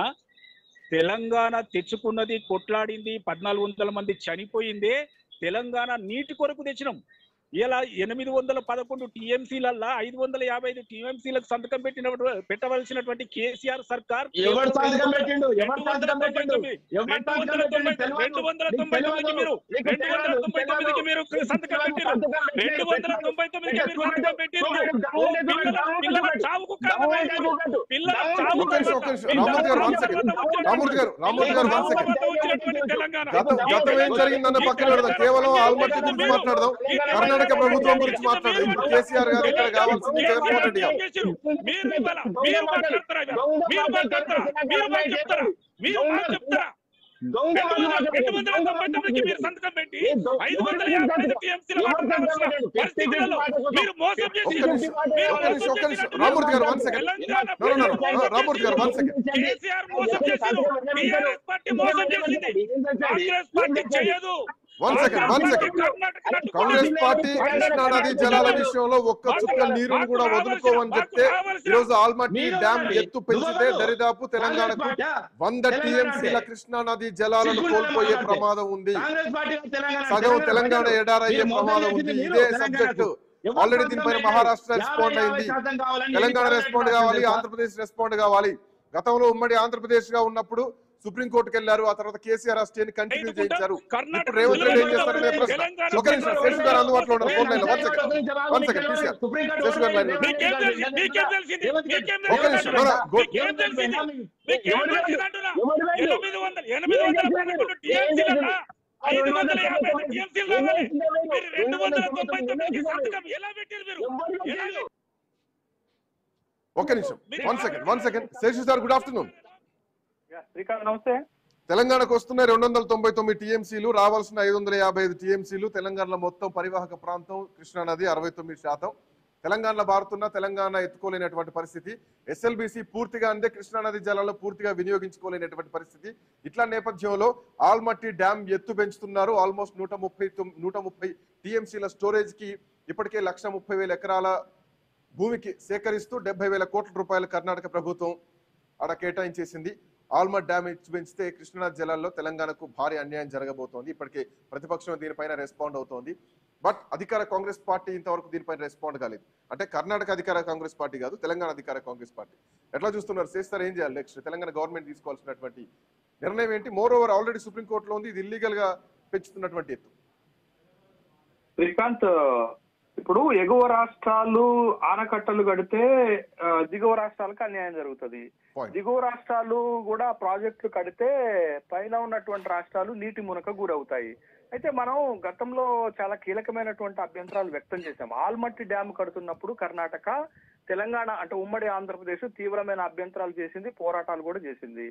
తెలంగాణ తెచ్చుకున్నది, కొట్లాడింది, 1400 మంది చనిపోయిందే తెలంగాణ నీటి కొరకు తెచ్చినాం. ఇలా 811 టీఎంసీలల్లా 555 టీఎంసీలకు సంతకం పెట్టవలసినటువంటి కేసీఆర్ సర్కార్ 299 మీరు సంతకం పెట్టారు. 299 పిల్లల చావుకు కర్ణాటక ప్రభుత్వం గురించి మాట్లాడదు. కేసీఆర్ గారు ఇక్కడ కావాల్సింది జగన్మోహన్ రెడ్డి గారు. మీరు సంతకం పెట్టి 555 టీఎంసీల మీరు మోసం చేసి రామూర్తి గారు 1 సెకండ్. రామూర్తి గారు 1 సెకండ్. కేసీఆర్ మోసం చేశారు, టీఆర్ఎస్ పార్టీ మోసం చేసింది, కాంగ్రెస్ పార్టీ చేయదు. 1 సెకండ్. కాంగ్రెస్ పార్టీ కృష్ణానది జలాల విషయంలో ఒక్క చుక్క నీరును కూడా వదులుకోవని చెప్తే ఈరోజు ఆల్మట్టి డ్యామ్ ఎత్తు పెంచితే దరిదాపు తెలంగాణకు 100 టీఎంసీల కృష్ణానది జలాలను కోల్పోయే ప్రమాదం ఉంది. సగం తెలంగాణ ఎడారయ్యే ప్రమాదం ఉంది. ఇదే సబ్జెక్టు. ఆల్రెడీ దీనిపైన మహారాష్ట్ర రెస్పాండ్ అయింది, తెలంగాణ రెస్పాండ్ కావాలి, ఆంధ్రప్రదేశ్ రెస్పాండ్ కావాలి. గతంలో ఉమ్మడి ఆంధ్రప్రదేశ్ గా ఉన్నప్పుడు సుప్రీంకోర్టుకు వెళ్లారు, ఆ తర్వాత కేసీఆర్ స్టేని కంటిన్యూ చేయించారు. ఇప్పుడు రేవంత్ రెడ్డి ఏం చేస్తారనే ప్రశ్న. ఒక నిమిషం, శేషు గారు అందుబాటులో ఉన్నారు ఫోన్ లైన్ లో. 1 సెకండ్ కేసీఆర్, శేషు గారు లైన్ లో. ఒక నిమిషం. 295 టీఎంసీలు రావాలి. మీరు 299కి సంతకం ఎలా పెట్టారు మీరు? ఎలా పెట్టారు? ఒక్క నిమిషం, one second. Seshu sir, good afternoon. Srikanth నమస్తే. తెలంగాణకు వస్తున్నాయి 299 టీఎంసీలు, రావాల్సిన 555 టీఎంసీలు. తెలంగాణలో మొత్తం పరివాహక ప్రాంతం కృష్ణానది 69%. తెలంగాణలో బారుతున్న తెలంగాణ ఎత్తుకోలేనటువంటి పరిస్థితి. ఎస్ఎల్బిసి పూర్తిగా అంటే కృష్ణానది జలాల్లో పూర్తిగా వినియోగించుకోలేనటువంటి పరిస్థితి. ఇట్లా నేపథ్యంలో ఆల్మట్టి డ్యామ్ ఎత్తు పెంచుతున్నారు. ఆల్మోస్ట్ 130 టీఎంసీల స్టోరేజ్ కి ఇప్పటికే 1,30,000 ఎకరాల భూమికి సేకరిస్తూ 70,000 కోట్ల రూపాయలు కర్ణాటక ప్రభుత్వం ఆడ కేటాయించేసింది. ఆల్మట్ డ్యామ్ ఎత్తు పెంచితే కృష్ణానది జలాల్లో తెలంగాణకు భారీ అన్యాయం జరగబోతోంది. ఇప్పటికే ప్రతిపక్షం దీనిపైన రెస్పాండ్ అవుతోంది. బట్ అధికార కాంగ్రెస్ పార్టీ ఇంతవరకు దీనిపైన రెస్పాండ్ కాలేదు. అంటే కర్ణాటక అధికార కాంగ్రెస్ పార్టీ కాదు, తెలంగాణ అధికార కాంగ్రెస్ పార్టీ. ఎట్లా చూస్తున్నారు? చేస్తారు, ఏం చేయాలి నెక్స్ట్? తెలంగాణ గవర్నమెంట్ తీసుకోవాల్సినటువంటి నిర్ణయం ఏంటి? మోర్ ఓవర్ ఆల్రెడీ సుప్రీంకోర్టులో ఉంది, ఇది ఇల్లీగల్ గా పెంచుతున్నటువంటి ఎత్తు. శ్రీకాంత్, ఇప్పుడు ఎగువ రాష్ట్రాలు ఆనకట్టలు కడితే దిగువ రాష్ట్రాలకు అన్యాయం జరుగుతుంది. దిగువ రాష్ట్రాలు కూడా ప్రాజెక్టులు కడితే పైన ఉన్నటువంటి రాష్ట్రాలు నీటి మునక గురవుతాయి. అయితే మనం గతంలో చాలా కీలకమైనటువంటి అభ్యంతరాలు వ్యక్తం చేశాం. ఆల్మట్టి డ్యామ్ కడుతున్నప్పుడు కర్ణాటక, తెలంగాణ అంటే ఉమ్మడి ఆంధ్రప్రదేశ్ తీవ్రమైన అభ్యంతరాలు చేసింది, పోరాటాలు కూడా చేసింది.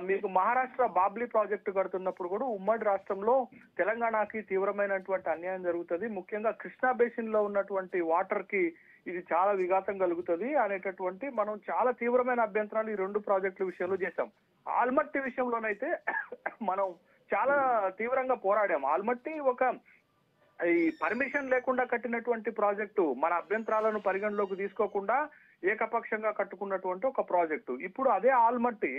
మీకు మహారాష్ట్ర బాబ్లీ ప్రాజెక్టు కడుతున్నప్పుడు కూడా ఉమ్మడి రాష్ట్రంలో తెలంగాణకి తీవ్రమైనటువంటి అన్యాయం జరుగుతుంది. ముఖ్యంగా కృష్ణా బేసిన్ లో ఉన్నటువంటి వాటర్ కి ఇది చాలా విఘాతం కలుగుతుంది అనేటటువంటి మనం చాలా తీవ్రమైన అభ్యంతరాలు ఈ రెండు ప్రాజెక్టుల విషయంలో చేశాం. ఆల్మట్టి విషయంలోనైతే మనం చాలా తీవ్రంగా పోరాడాం. ఆల్మట్టి ఒక ఈ పర్మిషన్ లేకుండా కట్టినటువంటి ప్రాజెక్టు, మన అభ్యంతరాలను పరిగణలోకి తీసుకోకుండా ఏకపక్షంగా కట్టుకున్నటువంటి ఒక ప్రాజెక్టు. ఇప్పుడు అదే ఆల్మట్టి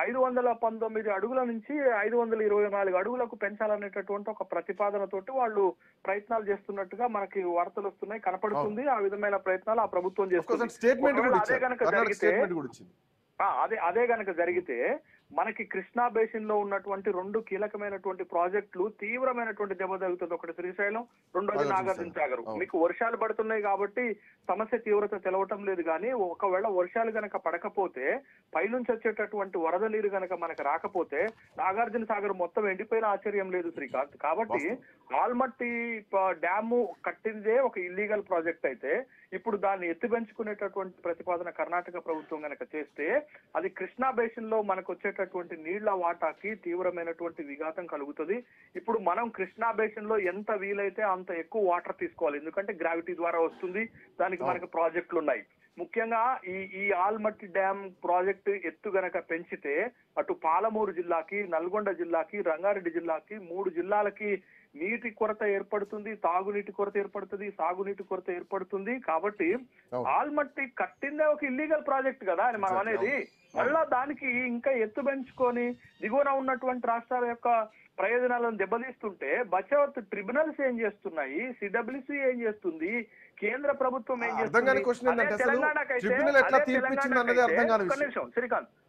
519 అడుగుల నుంచి 524 అడుగులకు పెంచాలనేటటువంటి ఒక ప్రతిపాదనతోటి వాళ్ళు ప్రయత్నాలు చేస్తున్నట్టుగా మనకి వార్తలు వస్తున్నాయి, కనపడుతుంది. ఆ విధమైన ప్రయత్నాలు ఆ ప్రభుత్వం చేస్తుంది. అదే గనక జరిగితే మనకి కృష్ణా బేసిన్ లో ఉన్నటువంటి రెండు కీలకమైనటువంటి ప్రాజెక్టులు తీవ్రమైనటువంటి దెబ్బ తగ్గుతుంది. ఒకటి శ్రీశైలం, రెండోది నాగార్జున సాగర్. మీకు వర్షాలు పడుతున్నాయి కాబట్టి సమస్య తీవ్రత తెలవటం లేదు, కానీ ఒకవేళ వర్షాలు గనక పడకపోతే, పైనుంచి వచ్చేటటువంటి వరద నీరు గనక మనకు రాకపోతే నాగార్జున సాగర్ మొత్తం ఎండిపోయిన ఆశ్చర్యం లేదు శ్రీకాంత్. కాబట్టి ఆల్మట్టి డ్యాము కట్టిందే ఒక ఇల్లీగల్ ప్రాజెక్ట్ అయితే ఇప్పుడు దాన్ని ఎత్తి పెంచుకునేటటువంటి ప్రతిపాదన కర్ణాటక ప్రభుత్వం గనక చేస్తే అది కృష్ణా బేసిన్ లో మనకు వచ్చేటటువంటి నీళ్ల వాటాకి తీవ్రమైనటువంటి విఘాతం కలుగుతుంది. ఇప్పుడు మనం కృష్ణా బేసిన్ లో ఎంత వీలైతే అంత ఎక్కువ వాటర్ తీసుకోవాలి, ఎందుకంటే గ్రావిటీ ద్వారా వస్తుంది, దానికి మనకు ప్రాజెక్టులు ఉన్నాయి. ముఖ్యంగా ఈ ఆల్మట్టి డ్యామ్ ప్రాజెక్టు ఎత్తు గనక పెంచితే అటు పాలమూరు జిల్లాకి, నల్గొండ జిల్లాకి, రంగారెడ్డి జిల్లాకి 3 జిల్లాలకి నీటి కొరత ఏర్పడుతుంది, తాగునీటి కొరత ఏర్పడుతుంది, సాగునీటి కొరత ఏర్పడుతుంది. కాబట్టి ఆల్మట్టి కట్టిందే ఒక ఇల్లీగల్ ప్రాజెక్ట్ కదా అని మనం అనేది. మళ్ళా దానికి ఇంకా ఎత్తు పెంచుకొని దిగువన ఉన్నటువంటి రాష్ట్రాల యొక్క ప్రయోజనాలను దెబ్బతీస్తుంటే బచావత్ ట్రిబ్యునల్స్ ఏం చేస్తున్నాయి, సిడబ్ల్యూసీ ఏం చేస్తుంది, కేంద్ర ప్రభుత్వం ఏం చేస్తుంది?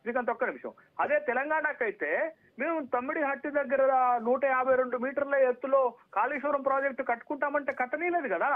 శ్రీకాంత్ ఒక్క నిమిషం. అదే తెలంగాణకైతే మేము తమ్మిడి హట్టి దగ్గర 152 మీటర్ల ఎత్తులో కాళేశ్వరం ప్రాజెక్టు కట్టుకుంటామంటే కట్టనీలేదు కదా.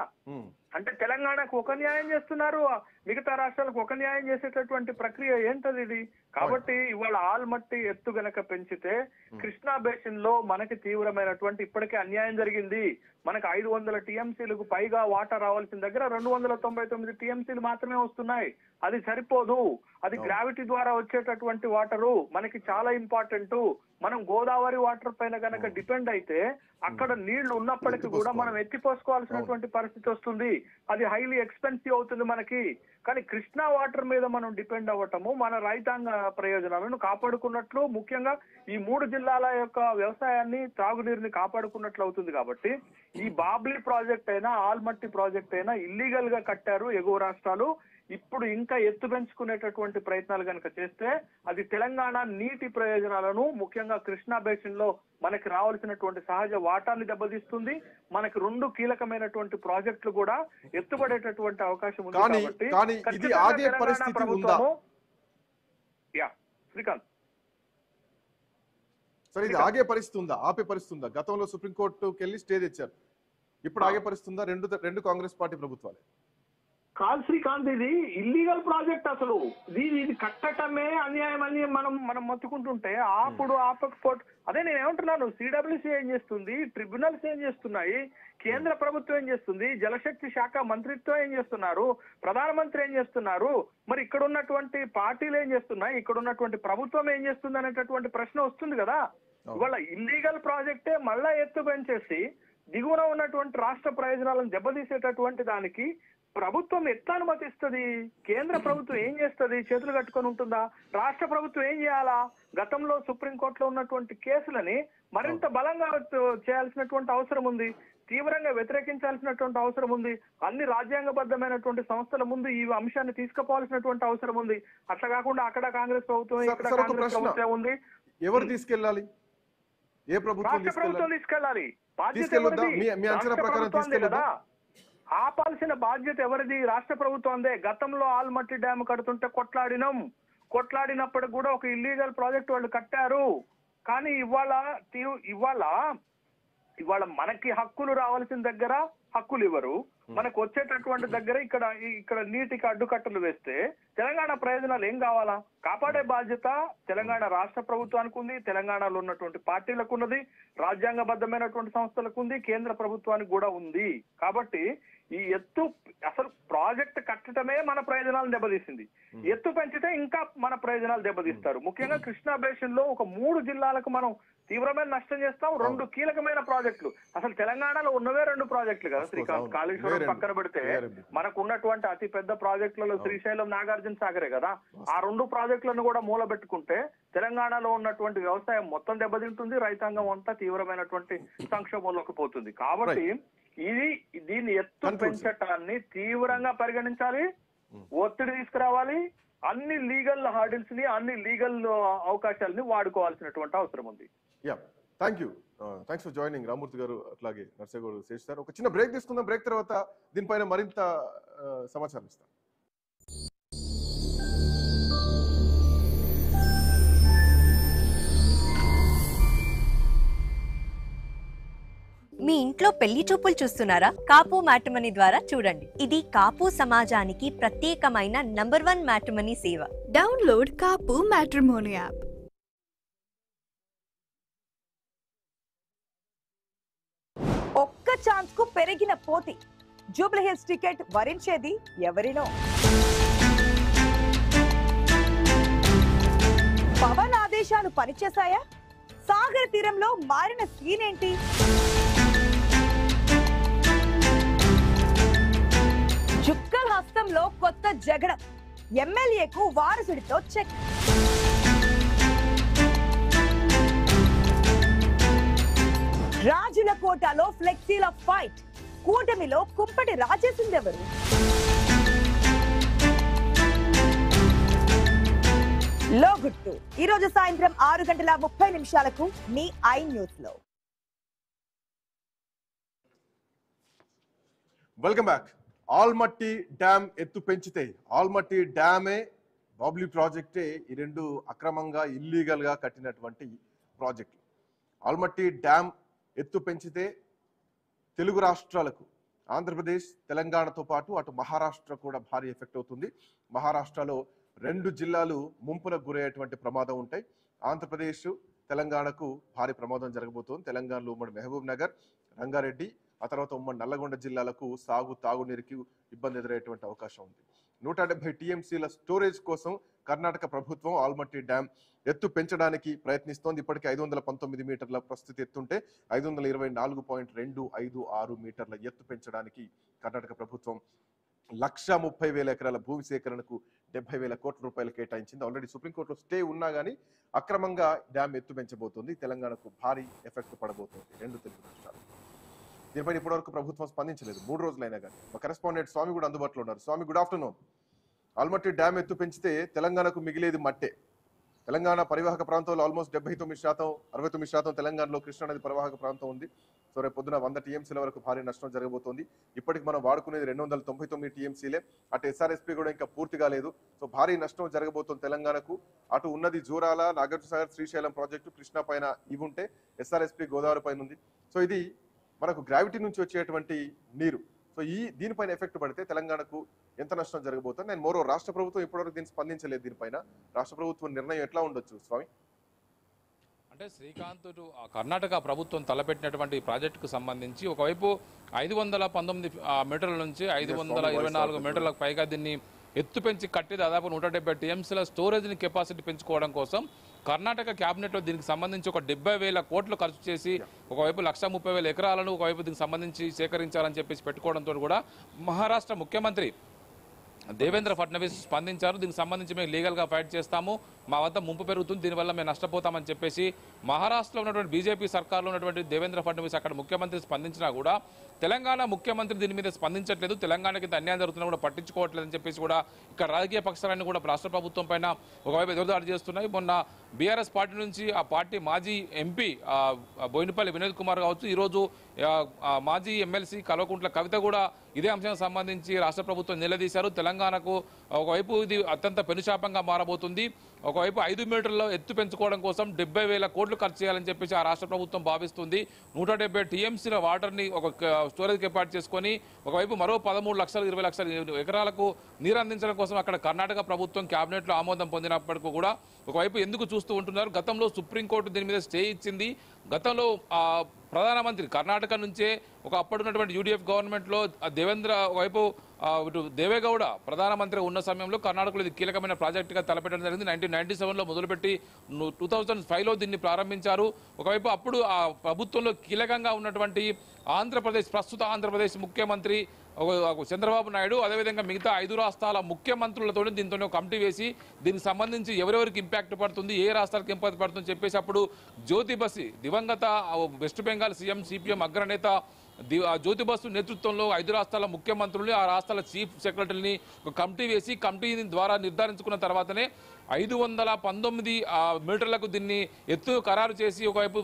అంటే తెలంగాణకు ఒక న్యాయం చేస్తున్నారు, మిగతా రాష్ట్రాలకు ఒక న్యాయం చేసేటటువంటి ప్రక్రియ ఏంటది ఇది? కాబట్టి ఇవాళ ఆల్మట్టి ఎత్తు గనక పెంచితే కృష్ణా బేసిన్ లో మనకి తీవ్రమైనటువంటి ఇప్పటికే అన్యాయం జరిగింది. మనకు 500 టీఎంసీలకు పైగా వాటర్ రావాల్సిన దగ్గర 299 టీఎంసీలు మాత్రమే వస్తున్నాయి. అది సరిపోదు. అది గ్రావిటీ ద్వారా వచ్చేటటువంటి వాటరు మనకి చాలా ఇంపార్టెంట్. మనం గోదావరి వాటర్ పైన గనక డిపెండ్ అయితే అక్కడ నీళ్లు ఉన్నప్పటికీ కూడా మనం ఎత్తిపోసుకోవాల్సినటువంటి పరిస్థితి వస్తుంది. అది హైలీ ఎక్స్పెన్సివ్ అవుతుంది మనకి. కానీ కృష్ణా వాటర్ మీద మనం డిపెండ్ అవ్వటము మన రైతాంగ ప్రయోజనాలను కాపాడుకున్నట్లు, ముఖ్యంగా ఈ 3 జిల్లాల యొక్క వ్యవసాయాన్ని, త్రాగునీరుని కాపాడుకున్నట్లు అవుతుంది. కాబట్టి ఈ బాబ్లీ ప్రాజెక్ట్ అయినా, ఆల్మట్టి ప్రాజెక్ట్ అయినా ఇల్లీగల్ గా కట్టారు ఎగువ రాష్ట్రాలు. ఇప్పుడు ఇంకా ఎత్తు పెంచుకునేటటువంటి ప్రయత్నాలు కనుక చేస్తే అది తెలంగాణ నీటి ప్రయోజనాలను, ముఖ్యంగా కృష్ణా బేసిన్ లో మనకి రావాల్సినటువంటి సహజ వాటాన్ని దెబ్బతీస్తుంది. మనకి 2 కీలకమైనటువంటి ప్రాజెక్టులు కూడా ఎత్తుపడేటటువంటి అవకాశం ఉంది. కాబట్టి ప్రభుత్వము శ్రీకాంత్ సరే, ఇది ఆగే పరిస్థితి ఉందా, ఆపే పరిస్థితి ఉందా? గతంలో సుప్రీంకోర్టుకి వెళ్ళి స్టే తెచ్చారు, ఇప్పుడు ఆగే పరిస్థితి ఉందా? రెండు కాంగ్రెస్ పార్టీ ప్రభుత్వాలు కాల్ శ్రీకాంత్, ఇది ఇల్లీగల్ ప్రాజెక్ట్. అసలు ఇది కట్టటమే అన్యాయం అని మనం మొత్తుకుంటుంటే ఆపకపోతే అదే నేను ఏమంటున్నాను, సిడబ్ల్యూసీ ఏం చేస్తుంది, ట్రిబ్యునల్స్ ఏం చేస్తున్నాయి, కేంద్ర ప్రభుత్వం ఏం చేస్తుంది, జలశక్తి శాఖ మంత్రిత్వం ఏం చేస్తున్నారు, ప్రధానమంత్రి ఏం చేస్తున్నారు, మరి ఇక్కడ ఉన్నటువంటి పార్టీలు ఏం చేస్తున్నాయి, ఇక్కడ ఉన్నటువంటి ప్రభుత్వం ఏం చేస్తుంది అనేటటువంటి ప్రశ్న వస్తుంది కదా. ఇవాళ ఇల్లీగల్ ప్రాజెక్టే మళ్ళా ఎత్తు పెంచేసి దిగువన ఉన్నటువంటి రాష్ట్ర ప్రయోజనాలను దెబ్బతీసేటటువంటి దానికి ప్రభుత్వం ఎట్లా అనుమతిస్తుంది? కేంద్ర ప్రభుత్వం ఏం చేస్తుంది? చేతులు కట్టుకొని ఉంటుందా? రాష్ట్ర ప్రభుత్వం ఏం చేయాలా? గతంలో సుప్రీంకోర్టులో ఉన్నటువంటి కేసులని మరింత బలంగా చేయాల్సినటువంటి అవసరం ఉంది, తీవ్రంగా వ్యతిరేకించాల్సినటువంటి అవసరం ఉంది, అన్ని రాజ్యాంగబద్ధమైనటువంటి సంస్థల ముందు ఈ అంశాన్ని తీసుకుపోవాల్సినటువంటి అవసరం ఉంది. అట్లా కాకుండా అక్కడ కాంగ్రెస్ ప్రభుత్వం, ఇక్కడ కాంగ్రెస్ ప్రభుత్వం ఉంది. ఎవరు తీసుకెళ్ళాలి? ఏ ప్రభుత్వం? రాష్ట్ర ప్రభుత్వం తీసుకెళ్ళాలి. బాధ్యత ఎవరిది? కదా, ఆపాల్సిన బాధ్యత ఎవరిది? రాష్ట్ర ప్రభుత్వందే. గతంలో ఆల్మట్టి డ్యామ్ కడుతుంటే కొట్లాడినప్పటికి కూడా ఒక ఇల్లీగల్ ప్రాజెక్ట్ వాళ్ళు కట్టారు. కానీ ఇవాళ మనకి హక్కులు రావాల్సిన దగ్గర హక్కులు ఇవ్వరు, మనకు వచ్చేటటువంటి దగ్గర ఇక్కడ నీటికి అడ్డుకట్టలు వేస్తే తెలంగాణ ప్రయోజనాలు ఏం కావాలా? కాపాడే బాధ్యత తెలంగాణ రాష్ట్ర ప్రభుత్వానికి ఉంది, తెలంగాణలో ఉన్నటువంటి పార్టీలకు ఉన్నది, రాజ్యాంగబద్ధమైనటువంటి సంస్థలకు ఉంది, కేంద్ర ప్రభుత్వానికి కూడా ఉంది. కాబట్టి ఈ ఎత్తు అసలు ప్రాజెక్ట్ కట్టడమే మన ప్రయోజనాలను దెబ్బతీసింది. ఎత్తు పెంచితే ఇంకా మన ప్రయోజనాలు దెబ్బతీస్తారు. ముఖ్యంగా కృష్ణా బేసిన్ లో ఒక 3 జిల్లాలకు మనం తీవ్రమైన నష్టం చేస్తాం. 2 కీలకమైన ప్రాజెక్టులు, అసలు తెలంగాణలో ఉన్నవే 2 ప్రాజెక్టులు కదా శ్రీకాంత్. కాళేశ్వరం పక్కన పెడితే మనకు ఉన్నటువంటి అతి పెద్ద ప్రాజెక్టులలో శ్రీశైలం, నాగార్జున సాగరే కదా. ఆ 2 ప్రాజెక్టులను కూడా మూలబెట్టుకుంటే తెలంగాణలో ఉన్నటువంటి వ్యవసాయం మొత్తం దెబ్బతింటుంది, రైతాంగం అంతా తీవ్రమైనటువంటి సంక్షోభంలోకి పోతుంది. కాబట్టి దీన్ని ఎత్తు పెంచటాన్ని తీవ్రంగా పరిగణించాలి, ఒత్తిడి తీసుకురావాలి, అన్ని లీగల్ హార్డిల్స్ ని, అన్ని లీగల్ అవకాశాలని వాడుకోవాల్సినటువంటి అవసరం ఉంది. థ్యాంక్స్ ఫర్ జాయినింగ్ రామూర్తి గారు, అట్లాగే నర్సేగౌడ్ శేష్ సార్. ఒక చిన్న బ్రేక్ తీసుకుందాం. బ్రేక్ తర్వాత దీనిపైన మరింత సమాచారం ఇస్తాం. మీ ఇంట్లో పెళ్లి చూపులు చూస్తున్నారా? కాపు మ్యాట్రిమనీ ద్వారా చూడండి. ఇది కాపు సమాజానికి ప్రత్యేకమైన #1 మ్యాట్రిమనీ సేవ. డౌన్లోడ్ కాపు మ్యాట్రిమోనీ యాప్. ఒక్క ఛాన్స్ కు పెరిగిన పోటీ. జూబ్లీ హిల్స్ టికెట్ వరించేది ఎవరినో. పవన్ ఆదేశాలు పనిచేశాయా? సాగర్ తీరంలో మారిన సీన్ ఏంటి? జుక్కల్ హస్తంలో కొత్త జగడం. ఎమ్మెల్యేకు వారసుడితో చెక్. రాజుల కోటలో ఫ్లెక్సీల ఫైట్. కూటమిలో కుంపటి రాజేసిందెవరు? లోగుట్టు ఈ రోజు సాయంత్రం 6:30 మీ ఐ న్యూస్ లో. Welcome back. ఆల్మట్టి డ్యామ్ ఎత్తు పెంచితే, ఆల్మట్టి డ్యామే బాబ్లీ ప్రాజెక్టే ఈ 2 అక్రమంగా ఇల్లీగల్ గా కట్టినటువంటి ప్రాజెక్టులు. ఆల్మట్టి డ్యామ్ ఎత్తు పెంచితే తెలుగు రాష్ట్రాలకు, ఆంధ్రప్రదేశ్, తెలంగాణతో పాటు అటు మహారాష్ట్ర కూడా భారీ ఎఫెక్ట్ అవుతుంది. మహారాష్ట్రలో 2 జిల్లాలు ముంపునకు గురయ్యేటువంటి ప్రమాదం ఉంటాయి. ఆంధ్రప్రదేశ్, తెలంగాణకు భారీ ప్రమాదం జరగబోతోంది. తెలంగాణలో ఉమ్మడి మహబూబ్ నగర్, రంగారెడ్డి, ఆ తర్వాత ఉమ్మడి నల్లగొండ జిల్లాలకు తాగునీరుకి ఇబ్బంది ఎదురయ్యేటువంటి అవకాశం ఉంది. 170 టీఎంసీల స్టోరేజ్ కోసం కర్ణాటక ప్రభుత్వం ఆల్మట్టి డ్యామ్ ఎత్తు పెంచడానికి ప్రయత్నిస్తోంది. ఇప్పటికే 519 మీటర్ల ప్రస్తుత ఎత్తుంటే 524.256 మీటర్ల ఎత్తు పెంచడానికి కర్ణాటక ప్రభుత్వం 1,30,000 ఎకరాల భూమి సేకరణకు 70,000 కోట్ల రూపాయలు కేటాయించింది. ఆల్రెడీ సుప్రీంకోర్టులో స్టే ఉన్నా కానీ అక్రమంగా డ్యామ్ ఎత్తు పెంచబోతోంది. తెలంగాణకు భారీ ఎఫెక్ట్ పడబోతోంది 2 తెలుగు రాష్ట్రాలు. దీనిపై ఇప్పటివరకు ప్రభుత్వం స్పందించలేదు. 3 రోజులైనా కానీ. మా కరెస్పాండెంట్ స్వామి కూడా అందుబాటులో ఉన్నారు. స్వామి, గుడ్ ఆఫ్టర్నూన్. ఆల్మట్టి డ్యామ్ ఎత్తు పెంచితే తెలంగాణకు మిగిలేది మట్టే. తెలంగాణ పరివాహక ప్రాంతంలో ఆల్మోస్ట్ 79%, 69% తెలంగాణలో కృష్ణానది పరివాహక ప్రాంతం ఉంది. సో రేపు పొద్దున 100 టీఎంసీల వరకు భారీ నష్టం జరగబోతోంది. ఇప్పటికి మనం వాడుకునేది 299 టీఎంసీలే. అటు ఎస్ఆర్ఎస్పీ కూడా ఇంకా పూర్తిగా లేదు. సో భారీ నష్టం జరగబోతోంది తెలంగాణకు. అటు ఉన్నది జూరాల, నాగార్జునసాగర్, శ్రీశైలం ప్రాజెక్టు, కృష్ణా పైన ఇవి ఉంటే ఎస్ఆర్ఎస్పీ గోదావరి పైన ఉంది. సో ఇది మనకు గ్రావిటీ నుంచి వచ్చేటువంటి నీరు. సో దీనిపైన ఎఫెక్ట్ పడితే తెలంగాణకు ఎంత నష్టం జరగబోతుంది? అండ్ మరో రాష్ట్ర ప్రభుత్వం ఇప్పటివరకు దీన్ని స్పందించలేదు. దీనిపైన రాష్ట్ర ప్రభుత్వం నిర్ణయం ఎట్లా ఉండొచ్చు స్వామి? అంటే శ్రీకాంత్ కర్ణాటక ప్రభుత్వం తలపెట్టినటువంటి ప్రాజెక్టుకు సంబంధించి ఒకవైపు 519 మీటర్ల నుంచి 524 మీటర్లకు పైగా దీన్ని ఎత్తు పెంచి కట్టి దాదాపు 170 టీఎంసీల స్టోరేజ్ని కెపాసిటీ పెంచుకోవడం కోసం కర్ణాటక క్యాబినెట్లో దీనికి సంబంధించి ఒక 70,000 కోట్లు ఖర్చు చేసి ఒకవైపు 130,000 ఎకరాలను ఒకవైపు దీనికి సంబంధించి సేకరించాలని చెప్పేసి పెట్టుకోవడంతో కూడా మహారాష్ట్ర ముఖ్యమంత్రి దేవేంద్ర ఫడ్నవీస్ స్పందించారు. దీనికి సంబంధించి మేము లీగల్గా ఫైట్ చేస్తాము, మా వద్ద ముంపు పెరుగుతుంది, దీనివల్ల మేము నష్టపోతామని చెప్పేసి మహారాష్ట్రలో ఉన్నటువంటి బీజేపీ సర్కార్లో ఉన్నటువంటి దేవేంద్ర ఫడ్నవీస్ అక్కడ ముఖ్యమంత్రి స్పందించినా కూడా తెలంగాణ ముఖ్యమంత్రి దీని మీద స్పందించట్లేదు, తెలంగాణకి అన్యాయం జరుగుతున్నా కూడా పట్టించుకోవట్లేదని చెప్పేసి కూడా ఇక్కడ రాజకీయ పక్షాలన్నీ కూడా రాష్ట్ర ప్రభుత్వం పైన ఒకవైపు ఎదురుదాడి చేస్తున్నాయి. మొన్న బీఆర్ఎస్ పార్టీ నుంచి ఆ పార్టీ మాజీ ఎంపీ బోయినపల్లి వినోద్ కుమార్ కావచ్చు, ఈరోజు మాజీ ఎమ్మెల్సీ కల్వకుంట్ల కవిత కూడా ఇదే అంశానికి సంబంధించి రాష్ట్ర ప్రభుత్వం నిలదీశారు. తెలంగాణకు ఒకవైపు ఇది అత్యంత పెనుశాపంగా మారబోతుంది. ఒకవైపు 5 మీటర్ల ఎత్తు పెంచుకోవడం కోసం 70,000 కోట్లు ఖర్చు చేయాలని చెప్పేసి ఆ రాష్ట్ర ప్రభుత్వం భావిస్తుంది. 170 టీఎంసీల వాటర్ని ఒక స్టోరేజ్ కెపాసిటీ చేసుకొని ఒకవైపు మరో 13,20,00,000 ఎకరాలకు నీరు అందించడం కోసం అక్కడ కర్ణాటక ప్రభుత్వం క్యాబినెట్లో ఆమోదం పొందినప్పటికీ కూడా ఒకవైపు ఎందుకు చూస్తూ ఉంటున్నారు? గతంలో సుప్రీంకోర్టు దీని మీద స్టే ఇచ్చింది. గతంలో ప్రధానమంత్రి కర్ణాటక నుంచే ఒక అప్పుడున్నటువంటి యూడీఎఫ్ గవర్నమెంట్లో దేవేంద్ర ఒకవైపు ఇటు దేవేగౌడ ప్రధానమంత్రి ఉన్న సమయంలో కర్ణాటకలో ఇది కీలకమైన ప్రాజెక్టుగా తలపెట్టడం జరిగింది. 1997లో మొదలుపెట్టి 2005లో దీన్ని ప్రారంభించారు. ఒకవైపు అప్పుడు ఆ ప్రభుత్వంలో కీలకంగా ఉన్నటువంటి ఆంధ్రప్రదేశ్ ప్రస్తుత ఆంధ్రప్రదేశ్ ముఖ్యమంత్రి చంద్రబాబు నాయుడు అదేవిధంగా మిగతా 5 రాష్ట్రాల ముఖ్యమంత్రులతో దీంతో కమిటీ వేసి దీనికి సంబంధించి ఎవరెవరికి ఇంపాక్ట్ పడుతుంది, ఏ రాష్ట్రాలకు ఇంపాక్ట్ పడుతుంది చెప్పేసి అప్పుడు జ్యోతి బసు దివంగత వెస్ట్ బెంగాల్ సీఎం సిపిఎం అగ్రనేత జ్యోతి బసు నేతృత్వంలో 5 రాష్ట్రాల ముఖ్యమంత్రులు ఆ రాష్ట్రాల చీఫ్ సెక్రటరీని ఒక కమిటీ వేసి కమిటీ ద్వారా నిర్ధారించుకున్న తర్వాతనే 519 మీటర్లకు దీన్ని ఎత్తు ఖరారు చేసి ఒకవైపు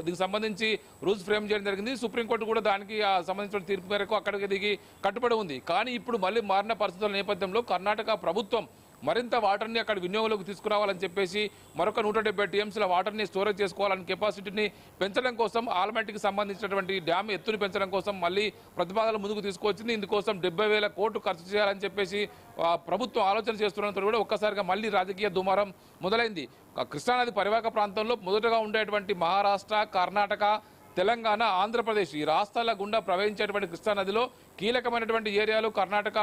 దీనికి సంబంధించి రూల్స్ ఫ్రేమ్ చేయడం జరిగింది. సుప్రీంకోర్టు కూడా దానికి సంబంధించిన తీర్పు మేరకు అక్కడికి దిగి కట్టుబడి ఉంది. కానీ ఇప్పుడు మళ్ళీ మారిన పరిస్థితుల నేపథ్యంలో కర్ణాటక ప్రభుత్వం మరింత వాటర్ని అక్కడ వినియోగంలోకి తీసుకురావాలని చెప్పేసి మరొక 170 టీఎంసీల వాటర్ని స్టోరేజ్ చేసుకోవాలని కెపాసిటీని పెంచడం కోసం ఆల్మట్టికి సంబంధించినటువంటి డ్యామ్ ఎత్తుని పెంచడం కోసం మళ్ళీ ప్రతిపాదనలు ముందుకు తీసుకొచ్చింది. ఇందుకోసం 70,000 కోట్లు ఖర్చు చేయాలని చెప్పేసి ప్రభుత్వం ఆలోచన చేస్తున్నంత కూడా ఒక్కసారిగా మళ్ళీ రాజకీయ దుమారం మొదలైంది. కృష్ణానది పరివాహక ప్రాంతంలో మొదటగా ఉండేటువంటి మహారాష్ట్ర, కర్ణాటక, తెలంగాణ, ఆంధ్రప్రదేశ్ ఈ రాష్ట్రాల గుండా ప్రవహించేటువంటి కృష్ణానదిలో కీలకమైనటువంటి ఏరియాలు కర్ణాటక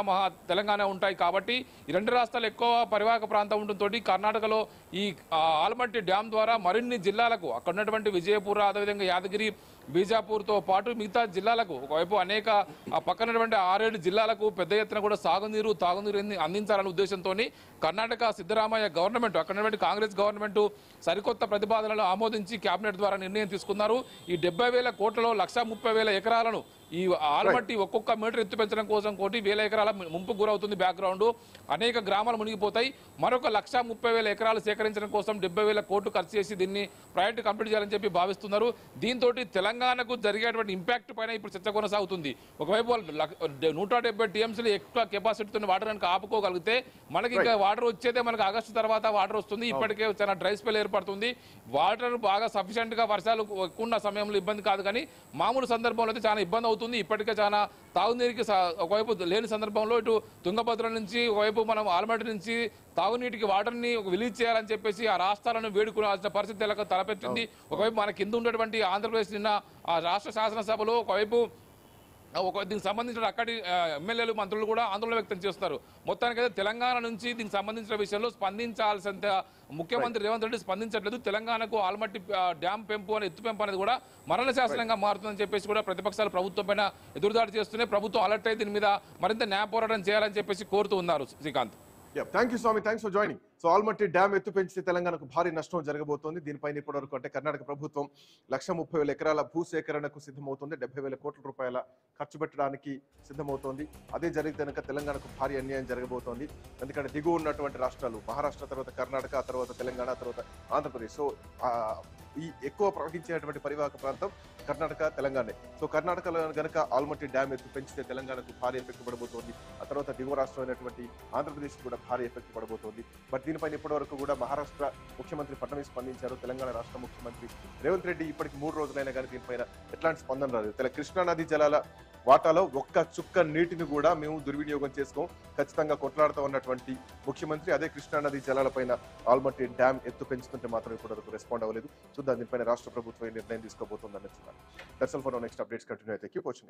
తెలంగాణ ఉంటాయి. కాబట్టి ఈ 2 రాష్ట్రాలు ఎక్కువ పరివాహక ప్రాంతం ఉండటంతో కర్ణాటకలో ఈ ఆల్మట్టి డ్యామ్ ద్వారా మరిన్ని జిల్లాలకు అక్కడ ఉన్నటువంటి విజయపూర అదేవిధంగా యాదగిరి, బీజాపూర్తో పాటు మిగతా జిల్లాలకు ఒకవైపు అనేక పక్కనటువంటి 6-7 జిల్లాలకు పెద్ద ఎత్తున కూడా సాగునీరు, తాగునీరు అందించాలనే ఉద్దేశంతో కర్ణాటక సిద్ధరామయ్య గవర్నమెంట్ అక్కడ కాంగ్రెస్ గవర్నమెంట్ సరికొత్త ప్రతిపాదనలు ఆమోదించి కేబినెట్ ద్వారా నిర్ణయం తీసుకున్నారు. ఈ 70,000 కోట్లలో 130,000 ఎకరాలను ఈ ఆల్మట్టి ఒక్కొక్క మీటర్ ఎత్తు పెంచడం కోసం 1,000 ఎకరాల ముంపు గురవుతుంది. బ్యాక్గ్రౌండ్ అనేక గ్రామాలు మునిగిపోతాయి. మరొక 130,000 ఎకరాలు సేకరించడం కోసం 70,000 కోట్లు ఖర్చు చేసి దీన్ని ప్రాజెక్టు కంప్లీట్ చేయాలని చెప్పి భావిస్తున్నారు. దీంతో తెలంగాణకు జరిగేటువంటి ఇంపాక్ట్ పైన ఇప్పుడు చర్చ కొనసాగుతుంది. ఒకవైపు 170 టీఎంసీలు ఎక్కువ కెపాసిటీతో వాటర్ కనుక ఆపుకోగలిగితే మనకి ఇంకా వాటర్ వచ్చేదే మనకు ఆగస్టు తర్వాత వాటర్ వస్తుంది. ఇప్పటికే చాలా డ్రై స్పెల్ ఏర్పడుతుంది. వాటర్ బాగా సఫిషియెంట్ గా వర్షాలు ఎక్కువ ఉన్న సమయంలో ఇబ్బంది కాదు, కానీ మామూలు సందర్భంలో అయితే చాలా ఇబ్బంది అవుతుంది. ఇప్పటికే చాలా తాగునీటికి ఒకవైపు లేని సందర్భంలో ఇటు తుంగభద్ర నుంచి ఒకవైపు మనం ఆల్మట్టి నుంచి తాగునీటికి వాటర్ని రిలీజ్ చేయాలని చెప్పేసి ఆ రాష్ట్రాలను వేడుకోవాల్సిన పరిస్థితులకు తలపెట్టింది. ఒకవైపు మన కింద ఉన్నటువంటి ఆంధ్రప్రదేశ్ నిన్న ఆ రాష్ట్ర శాసనసభలో ఒకవైపు దీనికి సంబంధించిన అక్కడి ఎమ్మెల్యేలు, మంత్రులు కూడా ఆందోళన వ్యక్తం చేస్తున్నారు. మొత్తానికైతే తెలంగాణ నుంచి దీనికి సంబంధించిన విషయంలో స్పందించాల్సిన ముఖ్యమంత్రి రేవంత్ రెడ్డి స్పందించట్లేదు. తెలంగాణకు ఆల్మట్టి డ్యామ్ పెంపు అని ఎత్తు పెంపు అనేది కూడా మరణ శాసనంగా మారుతుందని చెప్పేసి కూడా ప్రతిపక్షాలు ప్రభుత్వం పైన ఎదురుదాడి చేస్తున్నాయి. ప్రభుత్వం అలర్ట్ అయి దీని మీద మరింత న్యాయ పోరాటం చేయాలని చెప్పేసి కోరుతూ ఉన్నారు. Srikanth, thank you Swamy, thanks for joining. So Almatti dam ఎత్తు పెంచితే తెలంగాణకు భారీ నష్టం జరగబోతోంది. దీనిపైన ఇప్పటివరకు అంటే కర్ణాటక ప్రభుత్వం 130,000 ఎకరాల భూసేకరణకు సిద్ధమవుతోంది. 70,000 కోట్ల రూపాయల ఖర్చు పెట్టడానికి సిద్ధమవుతోంది. అదే జరిగితే కనుక తెలంగాణకు భారీ అన్యాయం జరగబోతోంది. ఎందుకంటే దిగువ ఉన్నటువంటి రాష్ట్రాలు మహారాష్ట్ర తర్వాత కర్ణాటక, తర్వాత తెలంగాణ, తర్వాత ఆంధ్రప్రదేశ్. సో ఈ ఎక్కువ ప్రవహించేటువంటి పరివాహక ప్రాంతం కర్ణాటక, తెలంగాణ. సో కర్ణాటకలో కనుక ఆల్మట్టి డ్యామ్ ఎత్తు పెంచితే తెలంగాణకు భారీ ఎఫెక్ట్ పడబోతోంది. ఆ తర్వాత దిగువ రాష్ట్రం అయినటువంటి ఆంధ్రప్రదేశ్ కూడా భారీ ఎఫెక్ట్ పడబోతోంది. బట్ దీనిపైన ఇప్పటివరకు కూడా మహారాష్ట్ర ముఖ్యమంత్రి ఫడ్నవీస్ స్పందించారు. తెలంగాణ రాష్ట్ర ముఖ్యమంత్రి రేవంత్ రెడ్డి ఇప్పటికి 3 రోజులైనా కానీ దీనిపైన ఎట్లాంటి స్పందన రాలేదు. కృష్ణానది జలాల వాటాలో ఒక్క చుక్క నీటిని కూడా మేము దుర్వినియోగం చేసుకోం, ఖచ్చితంగా కొట్లాడుతూ ఉన్నటువంటి ముఖ్యమంత్రి అదే కృష్ణానది జలాలపైన ఆల్మట్టి డ్యామ్ ఎత్తు పెంచుతుంటే మాత్రం ఇప్పటివరకు రెస్పాండ్ అవ్వలేదు. చూద్దాం దీనిపైన రాష్ట్ర ప్రభుత్వం నిర్ణయం తీసుకోబోతుందని చూడాలి. That's all for next updates continue అయితే కీప్ వాచింగ్.